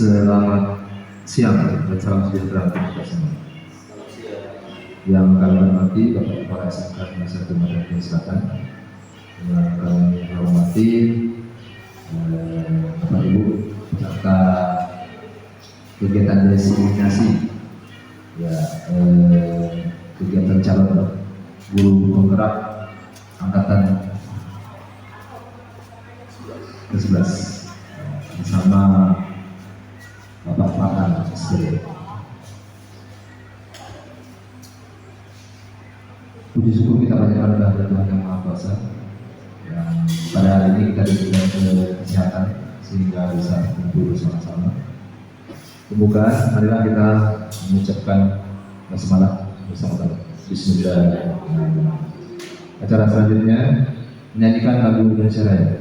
Selamat siang dan salam sejahtera untuk kita semua. Yang kami hormati Bapak Kepala SMK Negeri 1 Madiun Selatan, yang kami hormati Bapak Ibu peserta kegiatan designasi kegiatan calon guru penggerak angkatan ke-11 bersama Bapak Farhan SPD. Puji syukur kita panjatkan kepada Tuhan Yang Maha Kuasa yang pada hari ini kita diberikan kesehatan sehingga bisa kumpul bersama-sama. Pembukaan, marilah kita mengucapkan basmalah bersama-sama. Bismillahirrahmanirrahim. Acara selanjutnya menyanyikan lagu Indonesia Raya.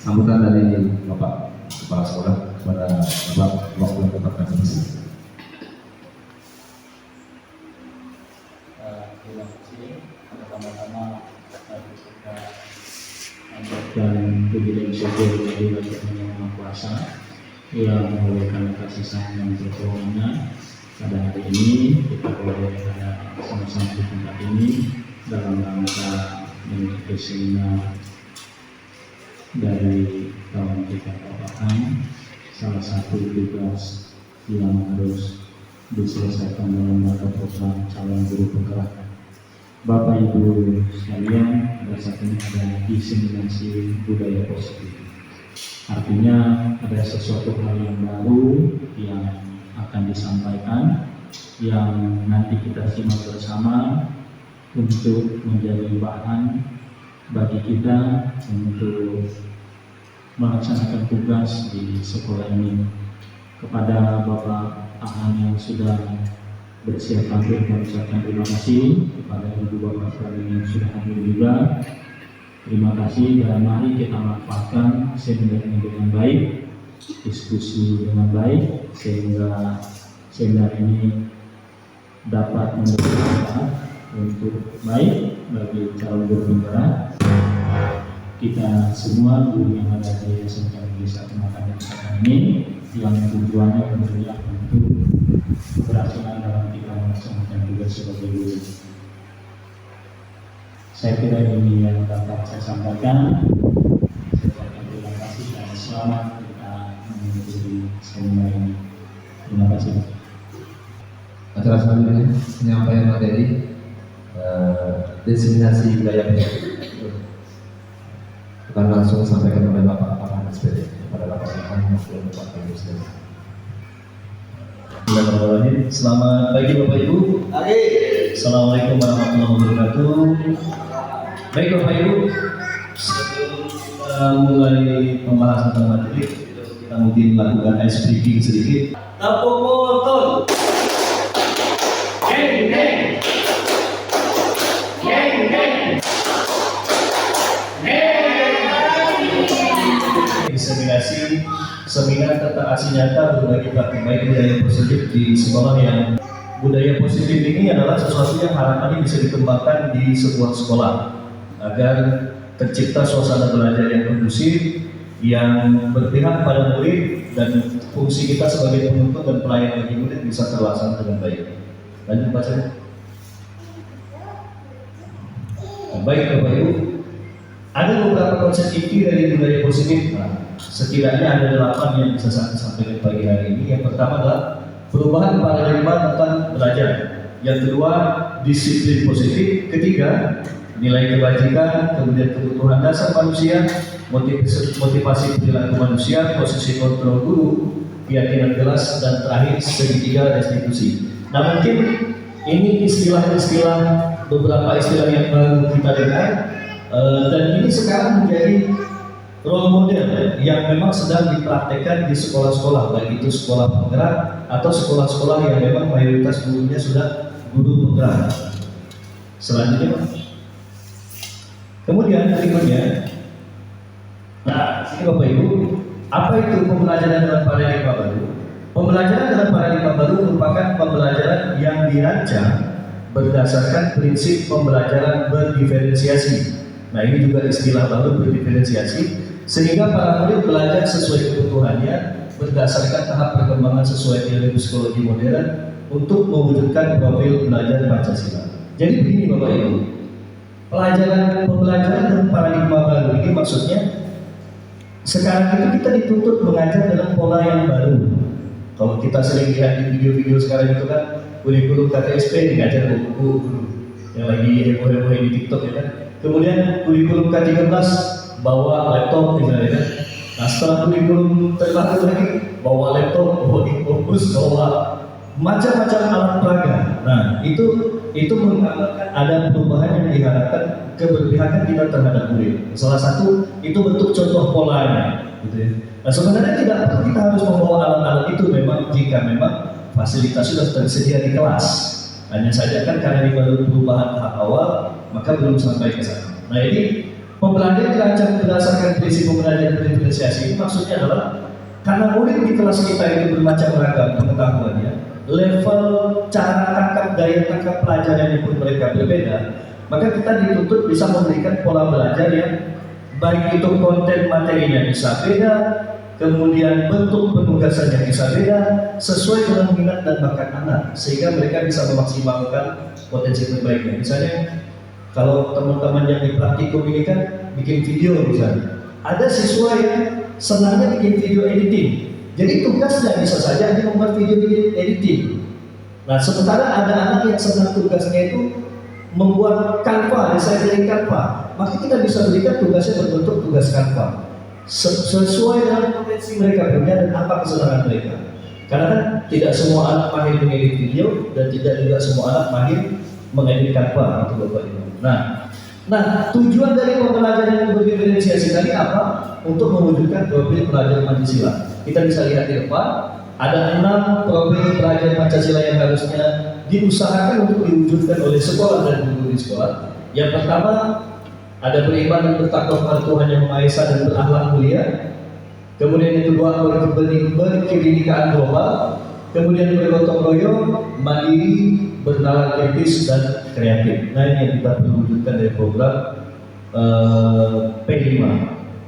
Sambutan dari Bapak Kepala Sekolah kepada Bapak waktu yang tepat kami isi. Terima kasih. Pertama-tama kita mengucapkan puji dan syukur bagi Tuhan Yang Maha Kuasa yang membolehkan kasih sayang dan pertolongannya pada hari ini. Kita boleh ada sama-sama di tempat ini dalam rangka mengikuti seminar dari kawan kita Bapak, salah satu tugas yang harus diselesaikan dalam rangka program calon guru penggerak. Bapak Ibu sekalian, pada saat ini ada diseminasi budaya positif. Artinya ada sesuatu hal yang baru yang akan disampaikan, yang nanti kita simak bersama untuk menjadi bahan bagi kita untuk melaksanakan tugas di sekolah ini. Kepada Bapak Ahan yang sudah bersiap hadir, kami ucapkan terima kasih. Kepada Ibu Bapak sekalian yang sudah hadir juga, terima kasih. Dan mari kita manfaatkan seminar ini dengan baik, diskusi dengan baik, sehingga seminar ini dapat memberi manfaat untuk baik bagi calon guru penggerak kita semua, guru yang ada di SMK Negeri 1 Madiun Selatan ini, yang tujuannya tentunya untuk keberhasilan dalam kita melaksanakan tugas sebagai guru. Saya kira ini yang dapat saya sampaikan. Saya ucapkan terima kasih dan selamat kita mengikuti seminar ini. Terima kasih. Acara selanjutnya penyampaian materi designasi wilayah positif. Akan langsung disampaikan oleh Bapak Farhan SPD kepada Bapak Farhan yang Bapak Ibu sekalian. Bismillahirrahmanirrahim. Selamat pagi Bapak Ibu. Assalamualaikum warahmatullahi wabarakatuh. Baik Bapak Ibu, sebelum kita mulai pembahasan tentang materi, kita mungkin lakukan ice breaking sedikit. Tepuk motor. Geng geng. Geng geng. Diseminasi seminar tentang aksi nyata berbagi praktik baik budaya positif di sekolah. Yang budaya positif ini adalah sesuatu yang harapannya bisa dikembangkan di sebuah sekolah agar tercipta suasana belajar yang kondusif, yang berpihak pada murid, dan fungsi kita sebagai penuntut dan pelayan bagi murid bisa terlaksana dengan baik. Lanjut Pak Saya. Baik Bapak Ibu, ada beberapa konsep inti dari budaya positif. Setidaknya ada 8 yang bisa saya sampaikan pagi hari ini. Yang pertama adalah perubahan paradigma tentang belajar. Yang kedua, disiplin positif. Ketiga, nilai kebajikan. Kemudian kebutuhan dasar manusia, motivasi perilaku manusia, posisi kontrol guru, keyakinan jelas, dan terakhir segitiga restitusi. Nah, mungkin ini istilah-istilah, beberapa istilah yang baru kita dengar, dan ini sekarang menjadi role model yang memang sedang dipraktekkan di sekolah-sekolah, baik itu sekolah penggerak atau sekolah-sekolah yang memang mayoritas gurunya sudah guru penggerak. Selanjutnya, kemudian berikutnya, nah ini Bapak Ibu, apa itu pembelajaran dalam paradigma baru? Pembelajaran dalam paradigma baru merupakan pembelajaran yang dirancang berdasarkan prinsip pembelajaran berdiferensiasi. Nah, ini juga istilah baru, berdiferensiasi, sehingga para murid belajar sesuai kebutuhannya berdasarkan tahap perkembangan sesuai teori psikologi modern untuk mewujudkan profil belajar Pancasila. Jadi begini Bapak Ibu, pembelajaran dalam paradigma baru ini maksudnya sekarang itu kita dituntut mengajar dalam pola yang baru. Kalau kita sering lihat di video-video sekarang itu kan kurikulum KTSP mengajar buku yang lagi heboh-heboh di TikTok ya kan. Kemudian kurikulum K13 bawa laptop misalnya kan. Nah setelah kurikulum terbaru lagi bawa laptop, bawa infobus, bawa macam-macam alat peraga. Nah itu menggambarkan ada perubahan yang diharapkan keberpihakan kita terhadap murid. Salah satu itu bentuk contoh polanya, gitu ya. Nah sebenarnya tidak perlu kita harus membawa alat-alat itu memang jika memang fasilitas sudah tersedia di kelas. Hanya saja kan karena ini baru perubahan tahap awal, maka belum sampai ke sana. Nah ini pembelajaran dirancang berdasarkan prinsip pembelajaran berdiferensiasi ini maksudnya adalah karena murid di kelas kita itu bermacam ragam pengetahuannya, level cara tangkap, daya tangkap pelajarannya pun mereka berbeda, maka kita dituntut bisa memberikan pola belajar yang baik itu konten materinya bisa beda, kemudian bentuk penugasannya bisa beda, sesuai dengan minat dan bakat anak, sehingga mereka bisa memaksimalkan potensi terbaiknya. Misalnya kalau teman-teman yang di praktikum ini kan bikin video misalnya, ada siswa yang senangnya bikin video editing, jadi tugasnya bisa saja hanya membuat video editing. Nah sementara ada anak yang senang tugasnya itu membuat Canva, desain dari Canva, maka kita bisa berikan tugasnya berbentuk tugas Canva sesuai dengan potensi mereka punya dan apa kesenangan mereka. Karena kan tidak semua anak mahir mengedit video dan tidak juga semua anak mahir mengedit Canva, itu Bapak Ibu. Nah, tujuan dari pembelajaran yang berdiferensiasi tadi apa? Untuk mewujudkan profil pelajar Pancasila. Kita bisa lihat di depan, ada 6 profil pelajar Pancasila yang harusnya diusahakan untuk diwujudkan oleh sekolah dan guru di sekolah. Yang pertama, ada beriman dan bertakwa kepada Tuhan Yang Maha Esa dan berakhlak mulia. Kemudian yang kedua, berkebinekaan global. Kemudian bergotong royong, mandiri, bernalar kritis dan kreatif. Nah ini yang kita perlu wujudkan dari program P5.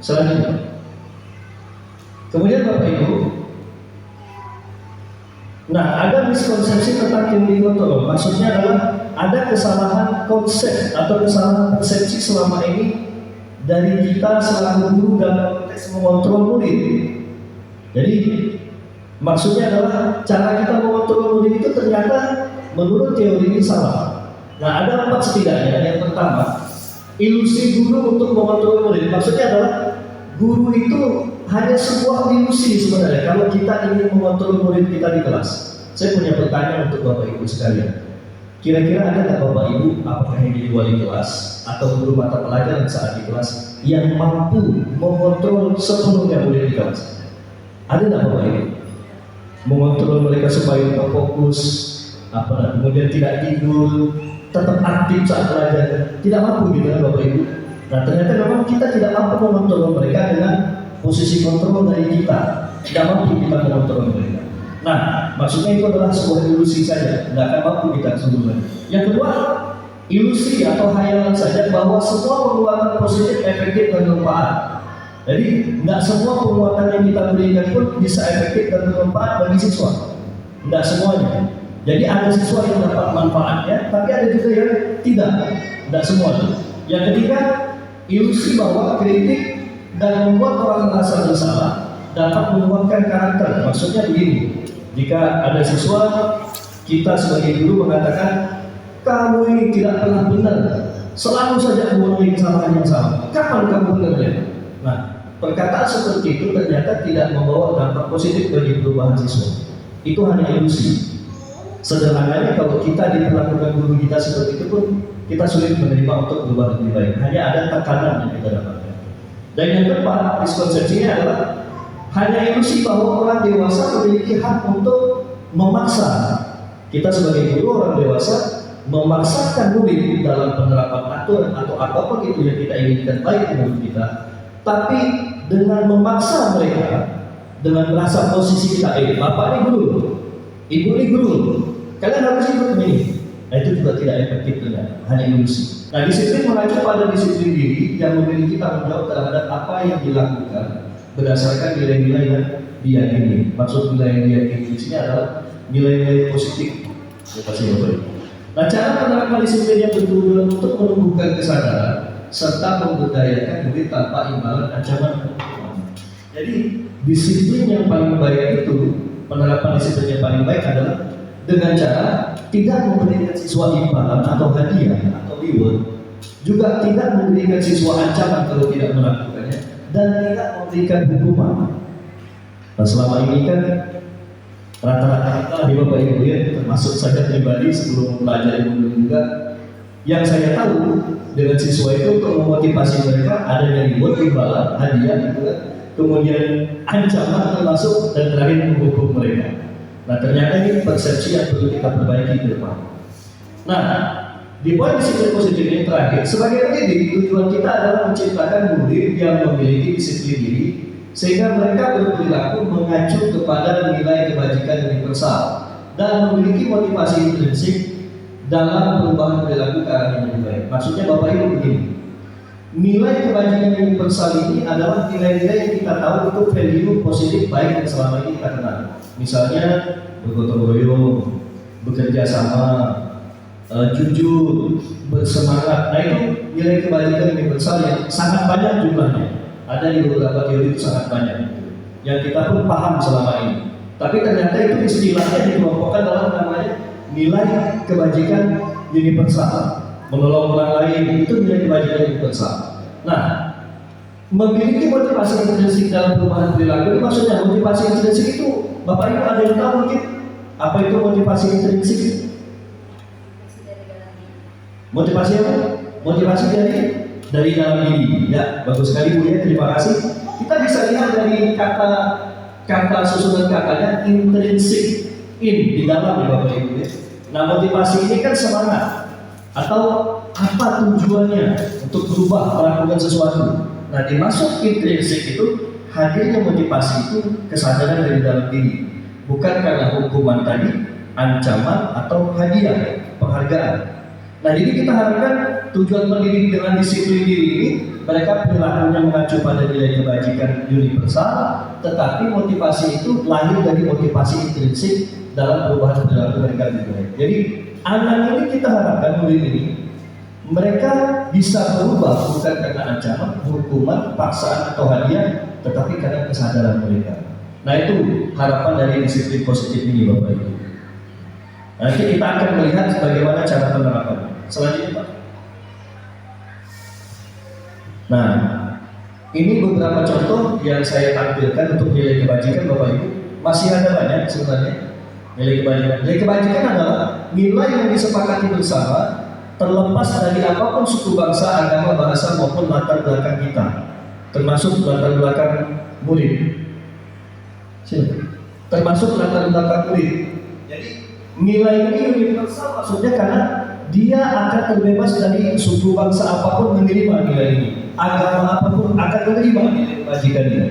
Selanjutnya, kemudian Bapak Ibu, nah ada miskonsepsi tentang teori kontrol. Maksudnya adalah ada kesalahan konsep atau kesalahan persepsi selama ini dari kita selaku guru dalam konteks mengontrol murid. Jadi maksudnya adalah cara kita mengontrol murid itu ternyata menurut teori ini salah. Nah ada 4 setidaknya. Yang pertama, ilusi guru untuk mengontrol murid. Maksudnya adalah guru itu hanya sebuah ilusi sebenarnya kalau kita ingin mengontrol murid kita di kelas. Saya punya pertanyaan untuk Bapak Ibu sekalian. Kira-kira ada nggak Bapak Ibu, apakah yang jadi wali kelas atau guru mata pelajaran saat di kelas yang mampu mengontrol sepenuhnya murid di kelas? Ada nggak Bapak Ibu? Mengontrol mereka supaya tetap fokus, kemudian tidak tidur, tetap aktif saat belajar. Tidak mampu gitu kan Bapak Ibu. Nah ternyata memang kita tidak mampu mengontrol mereka dengan posisi kontrol dari kita. Tidak mampu kita mengontrol mereka. Nah maksudnya itu adalah sebuah ilusi saja, tidak akan mampu kita sesungguhnya. Yang kedua, ilusi atau hayalan saja bahwa semua penguatan positif, efektif dan bermanfaat. Jadi tidak semua penguatan yang kita berikan pun bisa efektif dan bermanfaat bagi siswa. Tidak semuanya. Jadi ada siswa yang dapat manfaatnya, tapi ada juga yang tidak semua. Yang ketiga, ilusi bahwa kritik dan membuat orang merasa bersalah dapat menguatkan karakter. Maksudnya begini, jika ada siswa, kita sebagai guru mengatakan, kamu ini tidak pernah benar, selalu saja mengulangi kesalahan yang sama. Kapan kamu benarnya? Nah, perkataan seperti itu ternyata tidak membawa dampak positif bagi perubahan siswa. Itu hanya ilusi. Sederhananya kalau kita diperlakukan guru kita seperti itu pun kita sulit menerima untuk berubah lebih baik. Hanya ada tekanan yang kita dapatkan. Dan yang keempat, miskonsepsinya adalah hanya ilusi bahwa orang dewasa memiliki hak untuk memaksa. Kita sebagai guru orang dewasa memaksakan murid dalam penerapan aturan atau apapun itu yang kita inginkan baik menurut kita. Tapi dengan memaksa mereka, dengan merasa posisi kita, bapak ini guru, ibu ini guru, kalian harus ikut ini. Nah, itu juga tidak efektif ternyata, hanya ilusi. Nah, disiplin mengacu pada disiplin diri yang memiliki tanggung jawab terhadap apa yang dilakukan berdasarkan nilai-nilai yang diyakini. Maksud nilai yang diyakini di sini adalah nilai-nilai positif. Nah, cara penerapan disiplin yang bertujuan untuk menumbuhkan kesadaran serta memberdayakan murid tanpa imbalan ancaman. Jadi disiplin yang paling baik itu, penerapan disiplin yang paling baik adalah dengan cara tidak memberikan siswa imbalan atau hadiah atau reward, juga tidak memberikan siswa ancaman kalau tidak melakukannya, dan tidak memberikan hukuman. Nah, selama ini kan rata-rata di Bapak Ibu ya, termasuk saya pribadi sebelum belajar ilmu juga, yang saya tahu dengan siswa itu untuk memotivasi mereka ada dari reward, imbalan, hadiah gitu kan, kemudian ancaman termasuk, dan terakhir menghukum mereka. Nah, ternyata ini persepsi yang perlu kita perbaiki ke depan. Nah, di poin disiplin positif ini terakhir, sebagai pendidik tujuan kita adalah menciptakan murid yang memiliki disiplin diri sehingga mereka berperilaku mengacu kepada nilai kebajikan universal dan memiliki motivasi intrinsik dalam perubahan perilaku ke arah yang lebih baik. Maksudnya Bapak Ibu begini, nilai kebajikan universal ini adalah nilai-nilai yang kita tahu itu value positif baik yang selama ini kita kenal. Misalnya bergotong royong, bekerja sama, jujur, bersemangat. Nah, itu nilai kebajikan universal yang sangat banyak jumlahnya. Ada di beberapa teori itu sangat banyak yang kita pun paham selama ini. Tapi ternyata itu istilahnya dikelompokkan dalam namanya nilai kebajikan universal. Menolong orang lain itu nilai kebajikan universal. Nah, memiliki motivasi intrinsik dalam perubahan perilaku itu maksudnya motivasi intrinsik itu Bapak Ibu ada yang tahu mungkin apa itu motivasi intrinsik? Motivasi apa? Motivasi dari dalam diri. Ya, bagus sekali Bu ya, terima kasih. Kita bisa lihat dari kata susunan katanya intrinsik, di dalam ya Bapak Ibu ya. Nah, motivasi ini kan semangat atau apa tujuannya untuk berubah melakukan sesuatu. Nah, dimasuk intrinsik itu hadirnya motivasi itu kesadaran dari dalam diri, bukan karena hukuman tadi, ancaman atau hadiah, penghargaan. Nah, jadi kita harapkan tujuan pendidik dengan disiplin diri ini, mereka perilakunya mengacu pada nilai kebajikan universal, tetapi motivasi itu lahir dari motivasi intrinsik dalam perubahan perilaku mereka juga. Jadi anak ini kita harapkan murid ini mereka bisa berubah bukan karena ancaman, hukuman, paksaan atau hadiah, tetapi karena kesadaran mereka. Nah, itu harapan dari disiplin positif ini Bapak Ibu. Nanti kita akan melihat bagaimana cara penerapannya. Selanjutnya Pak. Nah, ini beberapa contoh yang saya tampilkan untuk nilai kebajikan Bapak Ibu. Masih ada banyak sebenarnya nilai kebajikan. Nilai kebajikan adalah nilai yang disepakati bersama terlepas dari apapun suku bangsa, agama, bahasa maupun latar belakang kita, termasuk latar belakang murid. Termasuk latar belakang murid. Jadi nilai ini universal maksudnya karena dia akan terbebas dari suku bangsa apapun menerima nilai ini, agama apapun akan menerima nilai kebajikan ini.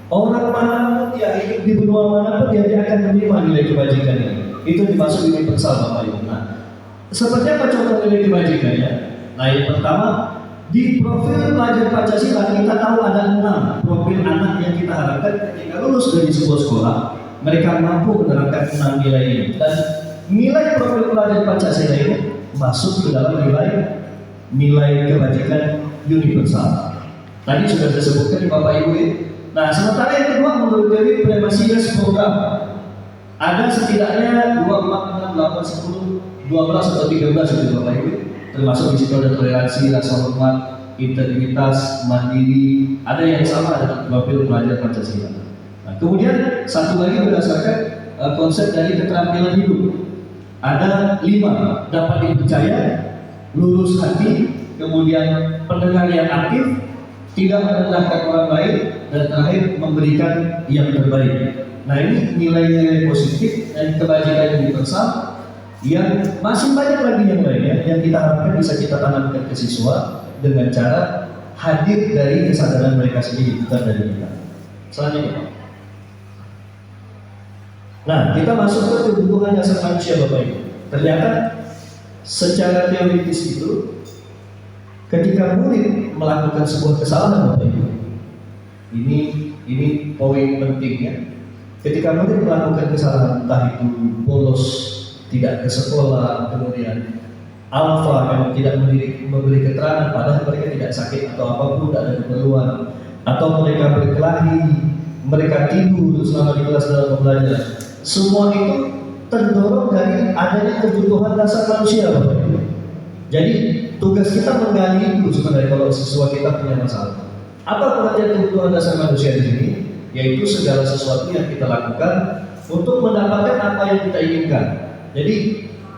Orang manapun dia hidup di benua manapun dia akan menerima nilai kebajikan ini. Itu dimaksud universal Bapak Ibu. Nah, seperti apa contoh nilai kebajikannya? Nah, yang pertama di profil pelajar Pancasila kita tahu ada 6 profil anak yang kita harapkan ketika lulus dari sebuah sekolah mereka mampu menerapkan 6 nilai ini, dan nilai profil pelajar Pancasila ini masuk ke dalam nilai kebajikan universal. Tadi sudah saya sebutkan di Bapak Ibu ya. Nah, sementara yang kedua menurut dari Premasias program ada setidaknya 2, 4, 6, 8, 10, 12 atau 13 itu Bapak Ibu. Termasuk di situ ada toleransi, rasa hormat, integritas, mandiri, ada yang sama dengan profil pelajar Pancasila. Nah, kemudian satu lagi berdasarkan konsep dari keterampilan hidup. Ada 5, dapat dipercaya, lurus hati, kemudian pendengar yang aktif, tidak merendahkan orang lain, dan terakhir memberikan yang terbaik. Nah, ini nilai-nilai positif dan kebajikan universal yang masih banyak lagi yang lainnya yang kita harapkan bisa kita tanamkan ke siswa dengan cara hadir dari kesadaran mereka sendiri, bukan dari kita. Selanjutnya, Pak. Nah, kita masuk ke kebutuhan dasar manusia, Bapak Ibu. Ternyata secara teoritis itu, ketika murid melakukan sebuah kesalahan, Bapak Ibu, ini poin pentingnya. Ketika murid melakukan kesalahan, entah itu bolos, tidak ke sekolah, kemudian alfa memang tidak memberi keterangan padahal mereka tidak sakit atau apapun, tidak ada keperluan, atau mereka berkelahi, mereka tidur selama di kelas dalam belajar, semua itu terdorong dari adanya kebutuhan dasar manusia, Bapak Ibu. Jadi tugas kita menggali itu sebenarnya kalau siswa kita punya masalah. Apa pengertian kebutuhan dasar manusia di sini? Yaitu segala sesuatu yang kita lakukan untuk mendapatkan apa yang kita inginkan. Jadi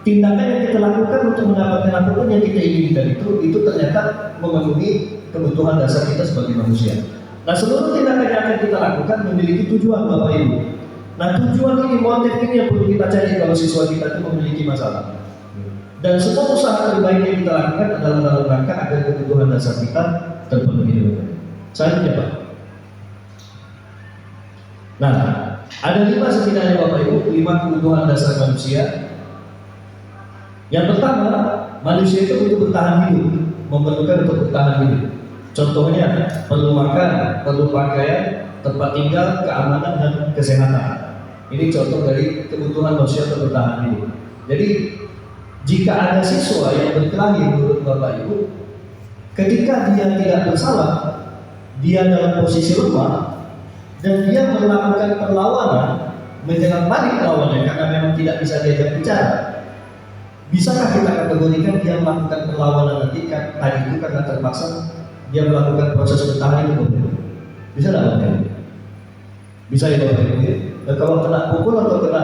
tindakan yang kita lakukan untuk mendapatkan apapun yang kita inginkan itu ternyata memenuhi kebutuhan dasar kita sebagai manusia. Nah, seluruh tindakan yang akan kita lakukan memiliki tujuan, Bapak Ibu. Nah, tujuan ini, motif ini yang perlu kita cari kalau siswa kita itu memiliki masalah. Dan semua usaha terbaik yang kita lakukan adalah dalam rangka agar kebutuhan dasar kita terpenuhi. Selanjutnya, Pak. Nah, ada 5 setidaknya Bapak Ibu, 5 kebutuhan dasar manusia. Yang pertama, manusia itu untuk bertahan hidup, memerlukan untuk bertahan hidup. Contohnya, perlu makan, perlu pakaian, tempat tinggal, keamanan, dan kesehatan. Ini contoh dari kebutuhan manusia untuk bertahan hidup. Jadi, jika ada siswa yang berkelahi menurut Bapak Ibu, ketika dia tidak bersalah, dia dalam posisi lemah, dan dia melakukan perlawanan, menyerang balik lawannya karena memang tidak bisa diajak bicara. Bisakah kita kategorikan dia melakukan perlawanan nanti tadi itu karena terpaksa dia melakukan proses bertahan itu? Bisa tidak? Bisa ya Bapak Ibu. Dan kalau kena pukul atau kena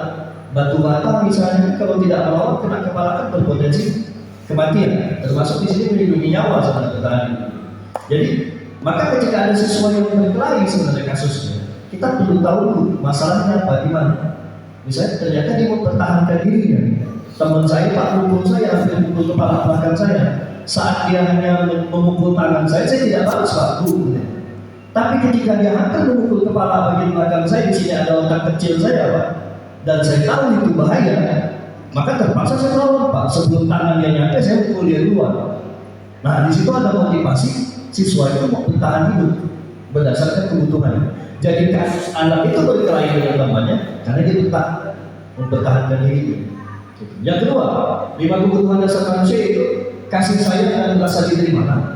batu bata misalnya, kalau tidak melawan kena kepala kan berpotensi kematian. Termasuk di sini melindungi nyawa saudara bertahan itu. Jadi maka ketika ada siswa yang berkelahi sebenarnya kasusnya, kita perlu tahu dulu masalahnya apa, di mana. Misalnya ternyata dia mempertahankan dirinya. Teman saya Pak mukul saya, hampir mukul kepala belakang saya. Saat dia hanya memukul tangan saya tidak balas Pak. Tapi ketika dia hampir memukul kepala bagian belakang saya, di sini ada otak kecil saya Pak, dan saya tahu itu bahaya, maka terpaksa saya melawan Pak. Sebelum tangan dia nyampe, saya mukul dia duluan. Nah, di situ ada motivasi siswa itu mau bertahan hidup berdasarkan kebutuhan. Jadi anak itu berkelahi dengan temannya karena dia mempertahankan dirinya. Yang kedua, 5 kebutuhan dasar manusia itu kasih sayang dan rasa diterima.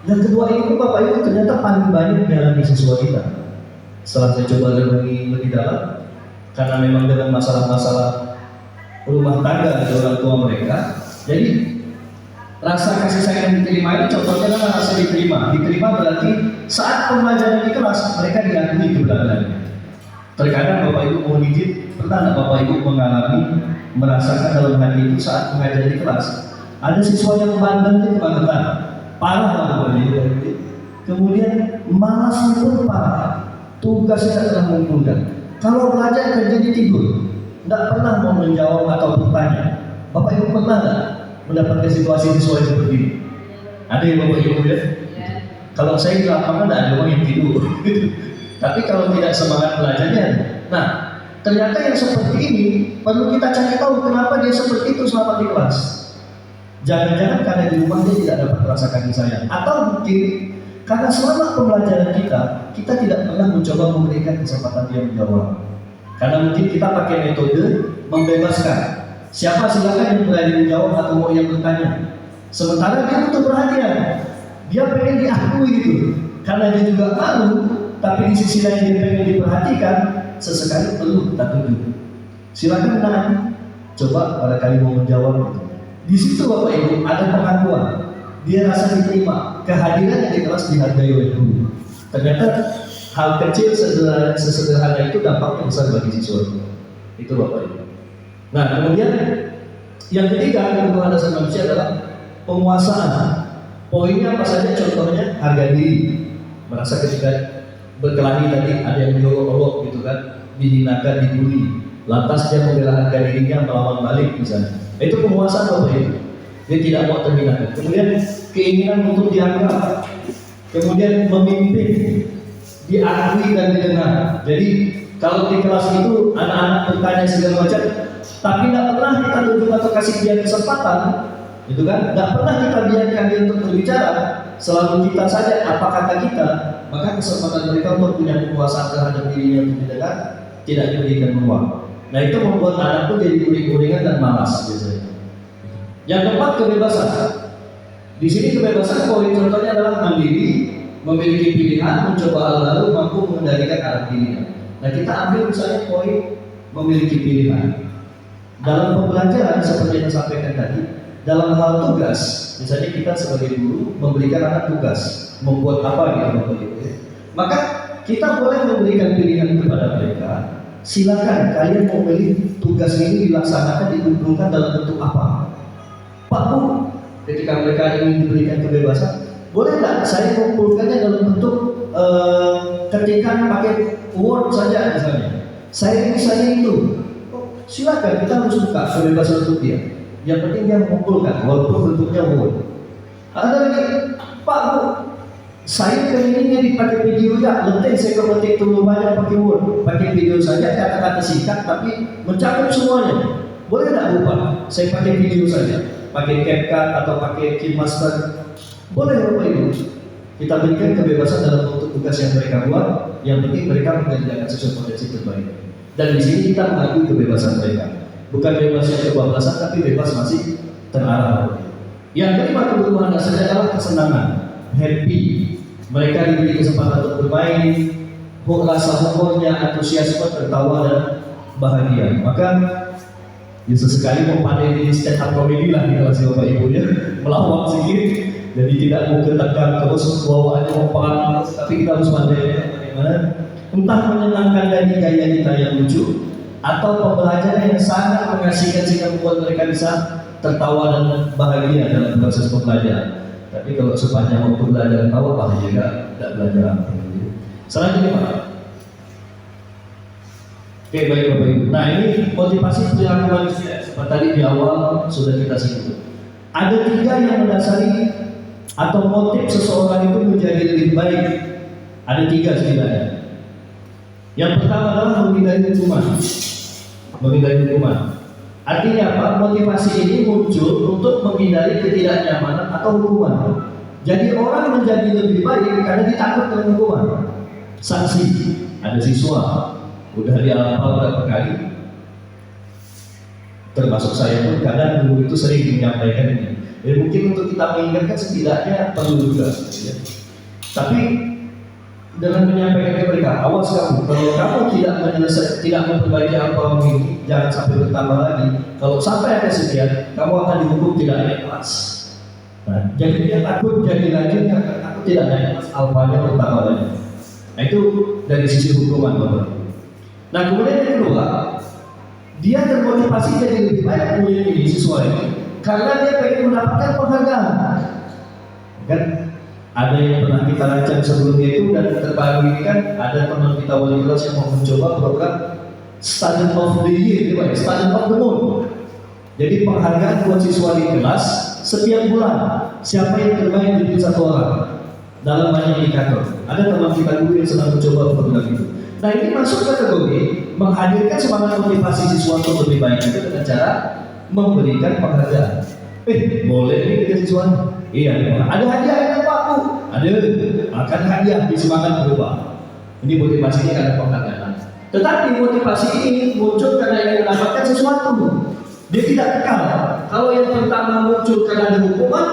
Yang kedua ini Bapak Ibu ternyata paling banyak dialami siswa kita. Setelah saya coba lebih dalam, karena memang dengan masalah-masalah rumah tangga dari orang tua mereka, jadi rasa kasih sayang yang diterima ini contohnya adalah rasa diterima. Diterima berarti saat pembelajaran di kelas mereka diakui keberadaannya. Terkadang Bapak Ibu mohon izin, pernah Bapak Ibu mengalami merasakan dalam hati itu saat mengajar di kelas ada siswa yang bandel itu kebangetan, parah Bapak Ibu. Kemudian malasnya pun parah, tugasnya tidak mengumpulkan. Kalau belajar kerja di tidur, tidak pernah mau menjawab atau bertanya. Bapak Ibu pernah tidak mendapatkan situasi siswa seperti ini? Ada yang Bapak Ibu ya? Kalau saya di lapangan tidak ada orang yang tidur. Tapi kalau tidak semangat belajarnya, nah ternyata yang seperti ini perlu kita cari tahu kenapa dia seperti itu selama di kelas. Jangan-jangan karena di rumah dia tidak dapat merasakan kasih sayang, atau mungkin karena selama pembelajaran kita tidak pernah mencoba memberikan kesempatan dia menjawab. Karena mungkin kita pakai metode membebaskan. Siapa silakan yang berani menjawab atau mau yang bertanya. Sementara dia butuh perhatian, dia pengen diakui gitu. Karena dia juga malu, tapi di sisi lain dia pengen diperhatikan, sesekali perlu kita tunjuk. Silakan nak, coba barangkali mau menjawab gitu. Di situ Bapak Ibu ada pengakuan, dia rasa diterima, kehadirannya di kelas dihargai oleh guru. Ternyata hal kecil sesederhana itu dampaknya besar bagi siswa. Itu Bapak Ibu. Nah kemudian yang ketiga kebutuhan dasar manusia adalah penguasaan. Poinnya apa saja? Contohnya harga diri. Merasa ketika berkelahi tadi ada yang diolok-olok gitu kan, dihinakan, dibully. Lantas dia membela harga dirinya melawan balik misalnya. Itu penguasaan Bapak Ibu. Dia tidak mau terhinakan. Kemudian keinginan untuk dianggap, kemudian memimpin, diakui dan didengar. Jadi kalau di kelas itu anak-anak bertanya segala macam, tapi tidak pernah kita tunjuk atau kasih dia kesempatan, itu kan? Tidak pernah kita biarkan dia untuk berbicara. Selalu kita saja apa kata kita, maka kesempatan mereka untuk punya kekuasaan terhadap dirinya untuk didengar tidak diberikan ruang. Nah itu membuat anak pun jadi uring-uringan dan malas biasanya. Yang keempat, kebebasan. Di sini kebebasan poin contohnya adalah mandiri, memiliki pilihan, mencoba hal baru, mampu mengendalikan arah dirinya. Nah kita ambil misalnya poin memiliki pilihan. Dalam pembelajaran seperti yang saya sampaikan tadi, dalam hal tugas, misalnya kita sebagai guru memberikan anak tugas, membuat apa gitu, maka kita boleh memberikan pilihan kepada mereka. Silakan kalian mau pilih tugas ini dilaksanakan dikumpulkan dalam bentuk apa? Pak Bu, ketika mereka ingin diberikan kebebasan, boleh nggak saya kumpulkannya dalam bentuk ketikan pakai Word saja misalnya. Saya itu. Silakan, kita harus buka kebebasan untuk dia. Yang penting dia mengumpulkan, walaupun bentuknya Word. Ada lagi, Pak Bu, saya pengennya dipakai video ya, letih saya kemetik terlalu banyak pakai Word, pakai video saja, kata-kata singkat tapi mencakup semuanya. Boleh nggak Bu Pak? Saya pakai video saja, pakai CapCut atau pakai KineMaster. Boleh Bapak Ibu. Kita berikan kebebasan dalam bentuk tugas yang mereka buat, yang penting mereka mengerjakan sesuai potensi terbaik. Dan di sini kita mengakui kebebasan mereka, bukan bebas yang kebablasan, tapi bebas masih terarah. Yang kelima kebutuhan dasarnya adalah kesenangan, happy. Mereka diberi kesempatan untuk bermain, rasa humornya, antusiasme, tertawa dan bahagia. Maka ya sesekali mau pandai di stand up comedy lah di kelas Bapak Ibu ya, melawak sedikit. Jadi tidak mau ketekan terus bawaannya mau panas, tapi kita harus pandai bagaimana. Entah menyenangkan dari gaya kita yang lucu, atau pembelajaran yang sangat mengasihkan sehingga membuat mereka bisa tertawa dan bahagia dalam proses pembelajaran. Tapi kalau sepanjang waktu belajar tawa bahagia, tidak belajar apa. Selanjutnya Pak. Oke baik Bapak Ibu. Nah ini motivasi perilaku manusia. Seperti tadi di awal sudah kita singgung. Ada 3 yang mendasari atau motif seseorang itu menjadi lebih baik. Ada 3 setidaknya. Yang pertama adalah menghindari hukuman. Menghindari hukuman. Artinya apa? Motivasi ini muncul untuk menghindari ketidaknyamanan atau hukuman. Jadi orang menjadi lebih baik karena dia takut dengan hukuman. Sanksi. Ada siswa udah dihafal berapa kali. Termasuk saya pun kadang dulu itu sering menyampaikan ini. Jadi mungkin untuk kita mengingatkan setidaknya perlu juga. Ya. Tapi dengan menyampaikan ke mereka, awas kamu, kalau kamu tidak memperbaiki apa ini, jangan sampai bertambah lagi. Kalau sampai ada sekian, kamu akan dihukum tidak naik kelas. Nah, jadi dia takut jadi lagi, takut tidak naik kelas, alfanya bertambah lagi. Nah itu dari sisi hukuman Bapak. Nah kemudian yang kedua, dia termotivasi jadi lebih baik murid ini siswa ini, karena dia pengen mendapatkan penghargaan. Kan? Ada yang pernah kita rancang sebelumnya itu dan terbaru ini kan ada teman kita wali kelas yang mau mencoba program Student of the Year, Student of the Month. Jadi penghargaan buat siswa di kelas setiap bulan. Siapa yang terbaik di satu orang dalam banyak indikator. Ada teman kita dulu yang sedang mencoba program itu. Nah ini masuk kategori menghadirkan semangat motivasi siswa untuk lebih baik itu dengan cara memberikan penghargaan. Boleh nih kita siswanya? Iya, ada hadiahnya Pak Bu. Ada, akan hadiah di semangat berubah. Ini motivasinya karena penghargaan. Tetapi motivasi ini muncul karena ingin mendapatkan sesuatu. Dia tidak kekal. Kalau yang pertama muncul karena ada hukuman,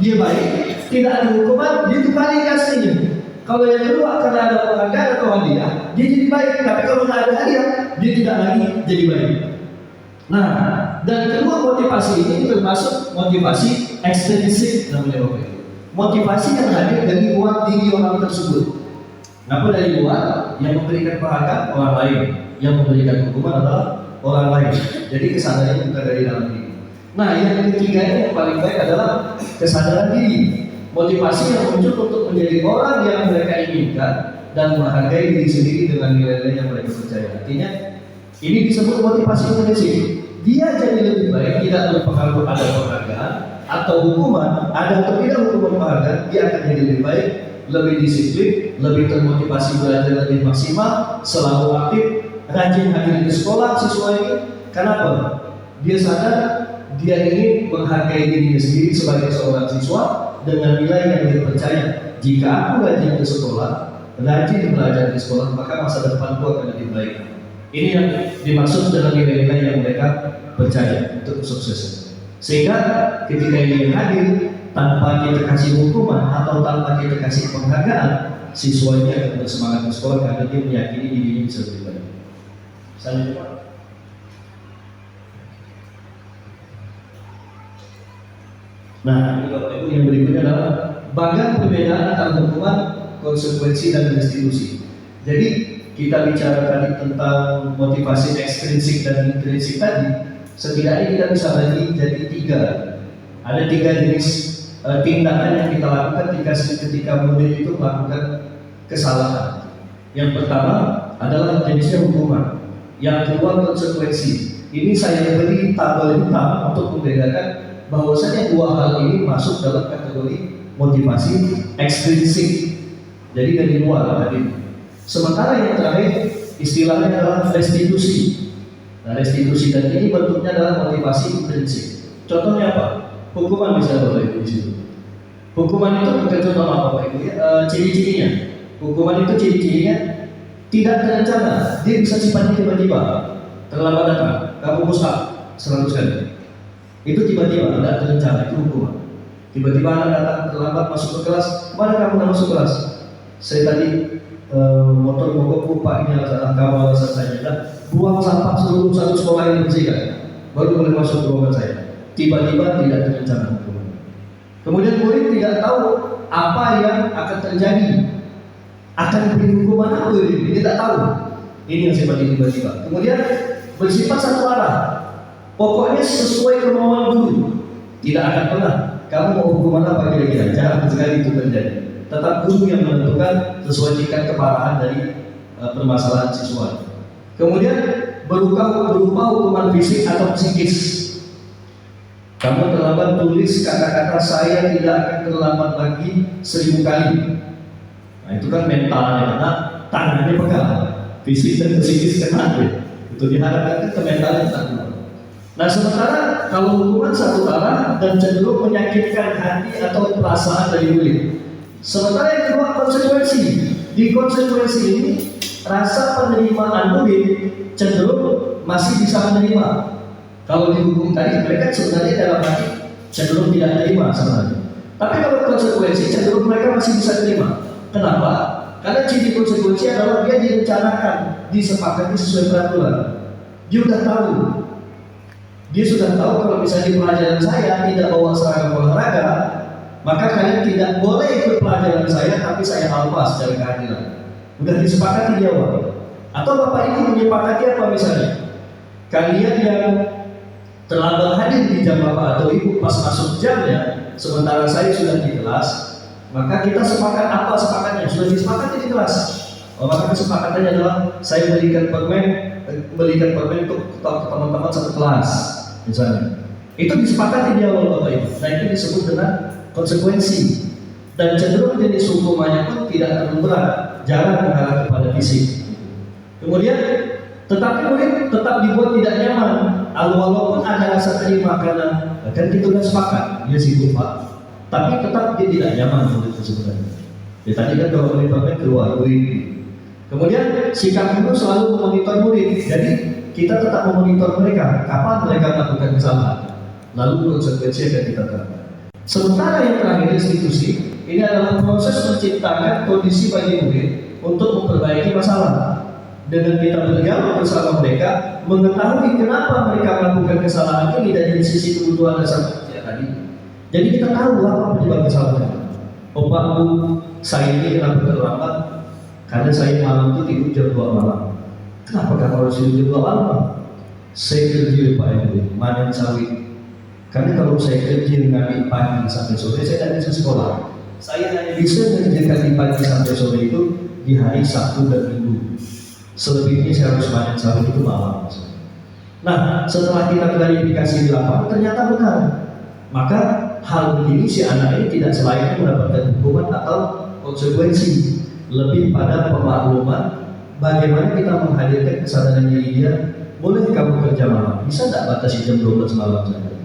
dia baik. Tidak ada hukuman, dia kembali ke aslinya. Kalau yang kedua karena ada penghargaan atau hadiah, dia jadi baik. Tapi kalau nggak ada hadiah, dia tidak lagi jadi baik. Nah, dan kedua motivasi ini termasuk motivasi ekstrinsik namanya Bapak Ibu. Motivasi yang hadir dari luar diri orang tersebut. Kenapa dari luar? Yang memberikan penghargaan orang lain, yang memberikan hukuman adalah orang lain. Jadi kesadarannya bukan dari dalam diri. Nah, yang ketiga yang paling baik adalah kesadaran diri. Motivasi yang muncul untuk menjadi orang yang mereka inginkan dan menghargai diri sendiri dengan nilai-nilai yang mereka percaya. Artinya, ini disebut motivasi intrinsik. Dia jadi lebih baik, tidak berpengaruh ada penghargaan atau hukuman, ada atau tidak hukuman penghargaan, dia akan jadi lebih baik, lebih disiplin, lebih termotivasi belajar lebih maksimal, selalu aktif, rajin hadir di sekolah siswa ini. Kenapa? Dia sadar dia ingin menghargai dirinya sendiri sebagai seorang siswa dengan nilai yang dia percaya. Jika aku rajin ke sekolah, rajin belajar di sekolah, maka masa depanku akan lebih baik. Ini yang dimaksud dengan nilai-nilai yang mereka percaya untuk kesuksesan. Sehingga ketika ini hadir, tanpa kita kasih hukuman atau tanpa kita kasih penghargaan, siswanya akan bersemangat di sekolah karena dia meyakini dirinya bisa lebih baik. Selanjutnya. Nah, yang berikutnya adalah bagian perbedaan antara hukuman, konsekuensi, dan restitusi. Jadi kita bicara tadi tentang motivasi ekstrinsik dan intrinsik tadi, setidaknya kita bisa bagi jadi tiga. Ada tiga jenis tindakan yang kita lakukan ketika murid itu melakukan kesalahan. Yang pertama adalah jenisnya hukuman. Yang kedua konsekuensi. Ini saya beri tabel hitam untuk membedakan bahwasanya dua hal ini masuk dalam kategori motivasi ekstrinsik. Jadi dari luar tadi. Sementara yang terakhir istilahnya adalah restitusi. Nah, restitusi dan ini bentuknya adalah motivasi intrinsik. Contohnya apa? Hukuman bisa Bapak Ibu di situ. Hukuman itu bukan contoh apa Bapak Ibu ya, ciri-cirinya. Hukuman itu ciri-cirinya tidak terencana. Dia bisa sifatnya tiba-tiba. Terlambat datang, kamu mustahil 100 kali. Itu tiba-tiba, tidak terencana, itu hukuman. Tiba-tiba anak datang terlambat masuk ke kelas, kemana kamu tidak masuk kelas? Saya tadi motor mogok lupa, ini alasan kamu, alasan saya. Dan buang sampah seluruh satu sekolah yang bersihkan, baru boleh masuk ke ruangan saya. Tiba-tiba tidak terencana hukuman. Kemudian murid tidak tahu apa yang akan terjadi, akan diberi hukuman apa ini, tidak tahu. Ini yang sifatnya tiba-tiba. Kemudian bersifat satu arah. Pokoknya sesuai kemauan guru. Tidak akan pernah kamu mau hukuman apa kira-kira, jarang sekali itu terjadi. Tetap guru yang menentukan sesuai tingkat keparahan dari permasalahan siswa. Kemudian berupa hukuman fisik atau psikis. Kamu terlambat tulis kata-kata saya tidak akan terlambat lagi 1000 kali. Nah itu kan mentalnya, karena tangannya pegang, fisik dan psikis kena. Itu diharapkan ke mentalnya tak. Nah sementara kalau hukuman satu arah dan cenderung menyakitkan hati atau perasaan dari murid. Sementara yang kedua konsekuensi. Di konsekuensi ini rasa penerimaan murid cenderung masih bisa menerima. Kalau dihukum tadi mereka sebenarnya dalam hati cenderung tidak menerima sebenarnya. Tapi kalau konsekuensi cenderung mereka masih bisa terima. Kenapa? Karena ciri konsekuensi adalah dia direncanakan, disepakati sesuai peraturan. Dia sudah tahu. Dia sudah tahu kalau misalnya di pelajaran saya tidak bawa seragam olahraga, maka kalian tidak boleh ikut pelajaran saya, tapi saya alpas secara keadilan. Sudah disepakati di awal. Atau Bapak Ibu menyepakati apa misalnya? Kalian yang terlambat hadir di jam Bapak atau Ibu pas masuk jamnya, sementara saya sudah di kelas, maka kita sepakat apa sepakatnya? Sudah disepakati di kelas. Maka kesepakatannya adalah saya berikan permen untuk teman-teman satu kelas, misalnya. Itu disepakati di awal Bapak Ibu. Nah itu disebut dengan konsekuensi. Dan cenderung jenis hukumannya pun tidak terlalu berat, jarang mengarah kepada fisik. Kemudian tetapi murid tetap dibuat tidak nyaman, walaupun ada rasa terima karena kan kita sudah sepakat, ya sih Pak. Tapi tetap dia tidak nyaman murid sebenarnya. Ya tadi kan kalau murid keluar murid. Kemudian sikap guru selalu memonitor murid. Jadi kita tetap memonitor mereka, kapan mereka melakukan kesalahan. Lalu konsekuensi akan kita terapkan. Sementara yang terakhir restitusi, Ini adalah proses menciptakan kondisi bagi murid untuk memperbaiki masalah. Dengan kita berdialog bersama mereka, mengetahui kenapa mereka melakukan kesalahan ini dari sisi kebutuhan dasar manusia tadi. Jadi kita tahu apa penyebab kesalahan. Oh Pak Bu, saya ini kenapa terlambat? Karena saya malam itu tidur jam 2 malam. Kenapa kamu harus tidur jam 2 malam? Saya kerja Pak Ibu, panen sawit. Karena kalau saya kerja dari pagi sampai sore, saya tidak bisa sekolah. Saya hanya bisa mengerjakan di pagi sampai sore itu di hari Sabtu dan Minggu. Selebihnya saya harus panen sawit itu malam. Nah, setelah kita klarifikasi di lapangan, ternyata benar. Maka hal begini si anak ini tidak selain mendapatkan hukuman atau konsekuensi, lebih pada pemakluman bagaimana kita menghadirkan kesadaran diri dia. Boleh kamu kerja malam, bisa tidak batasi jam 12 malam saja?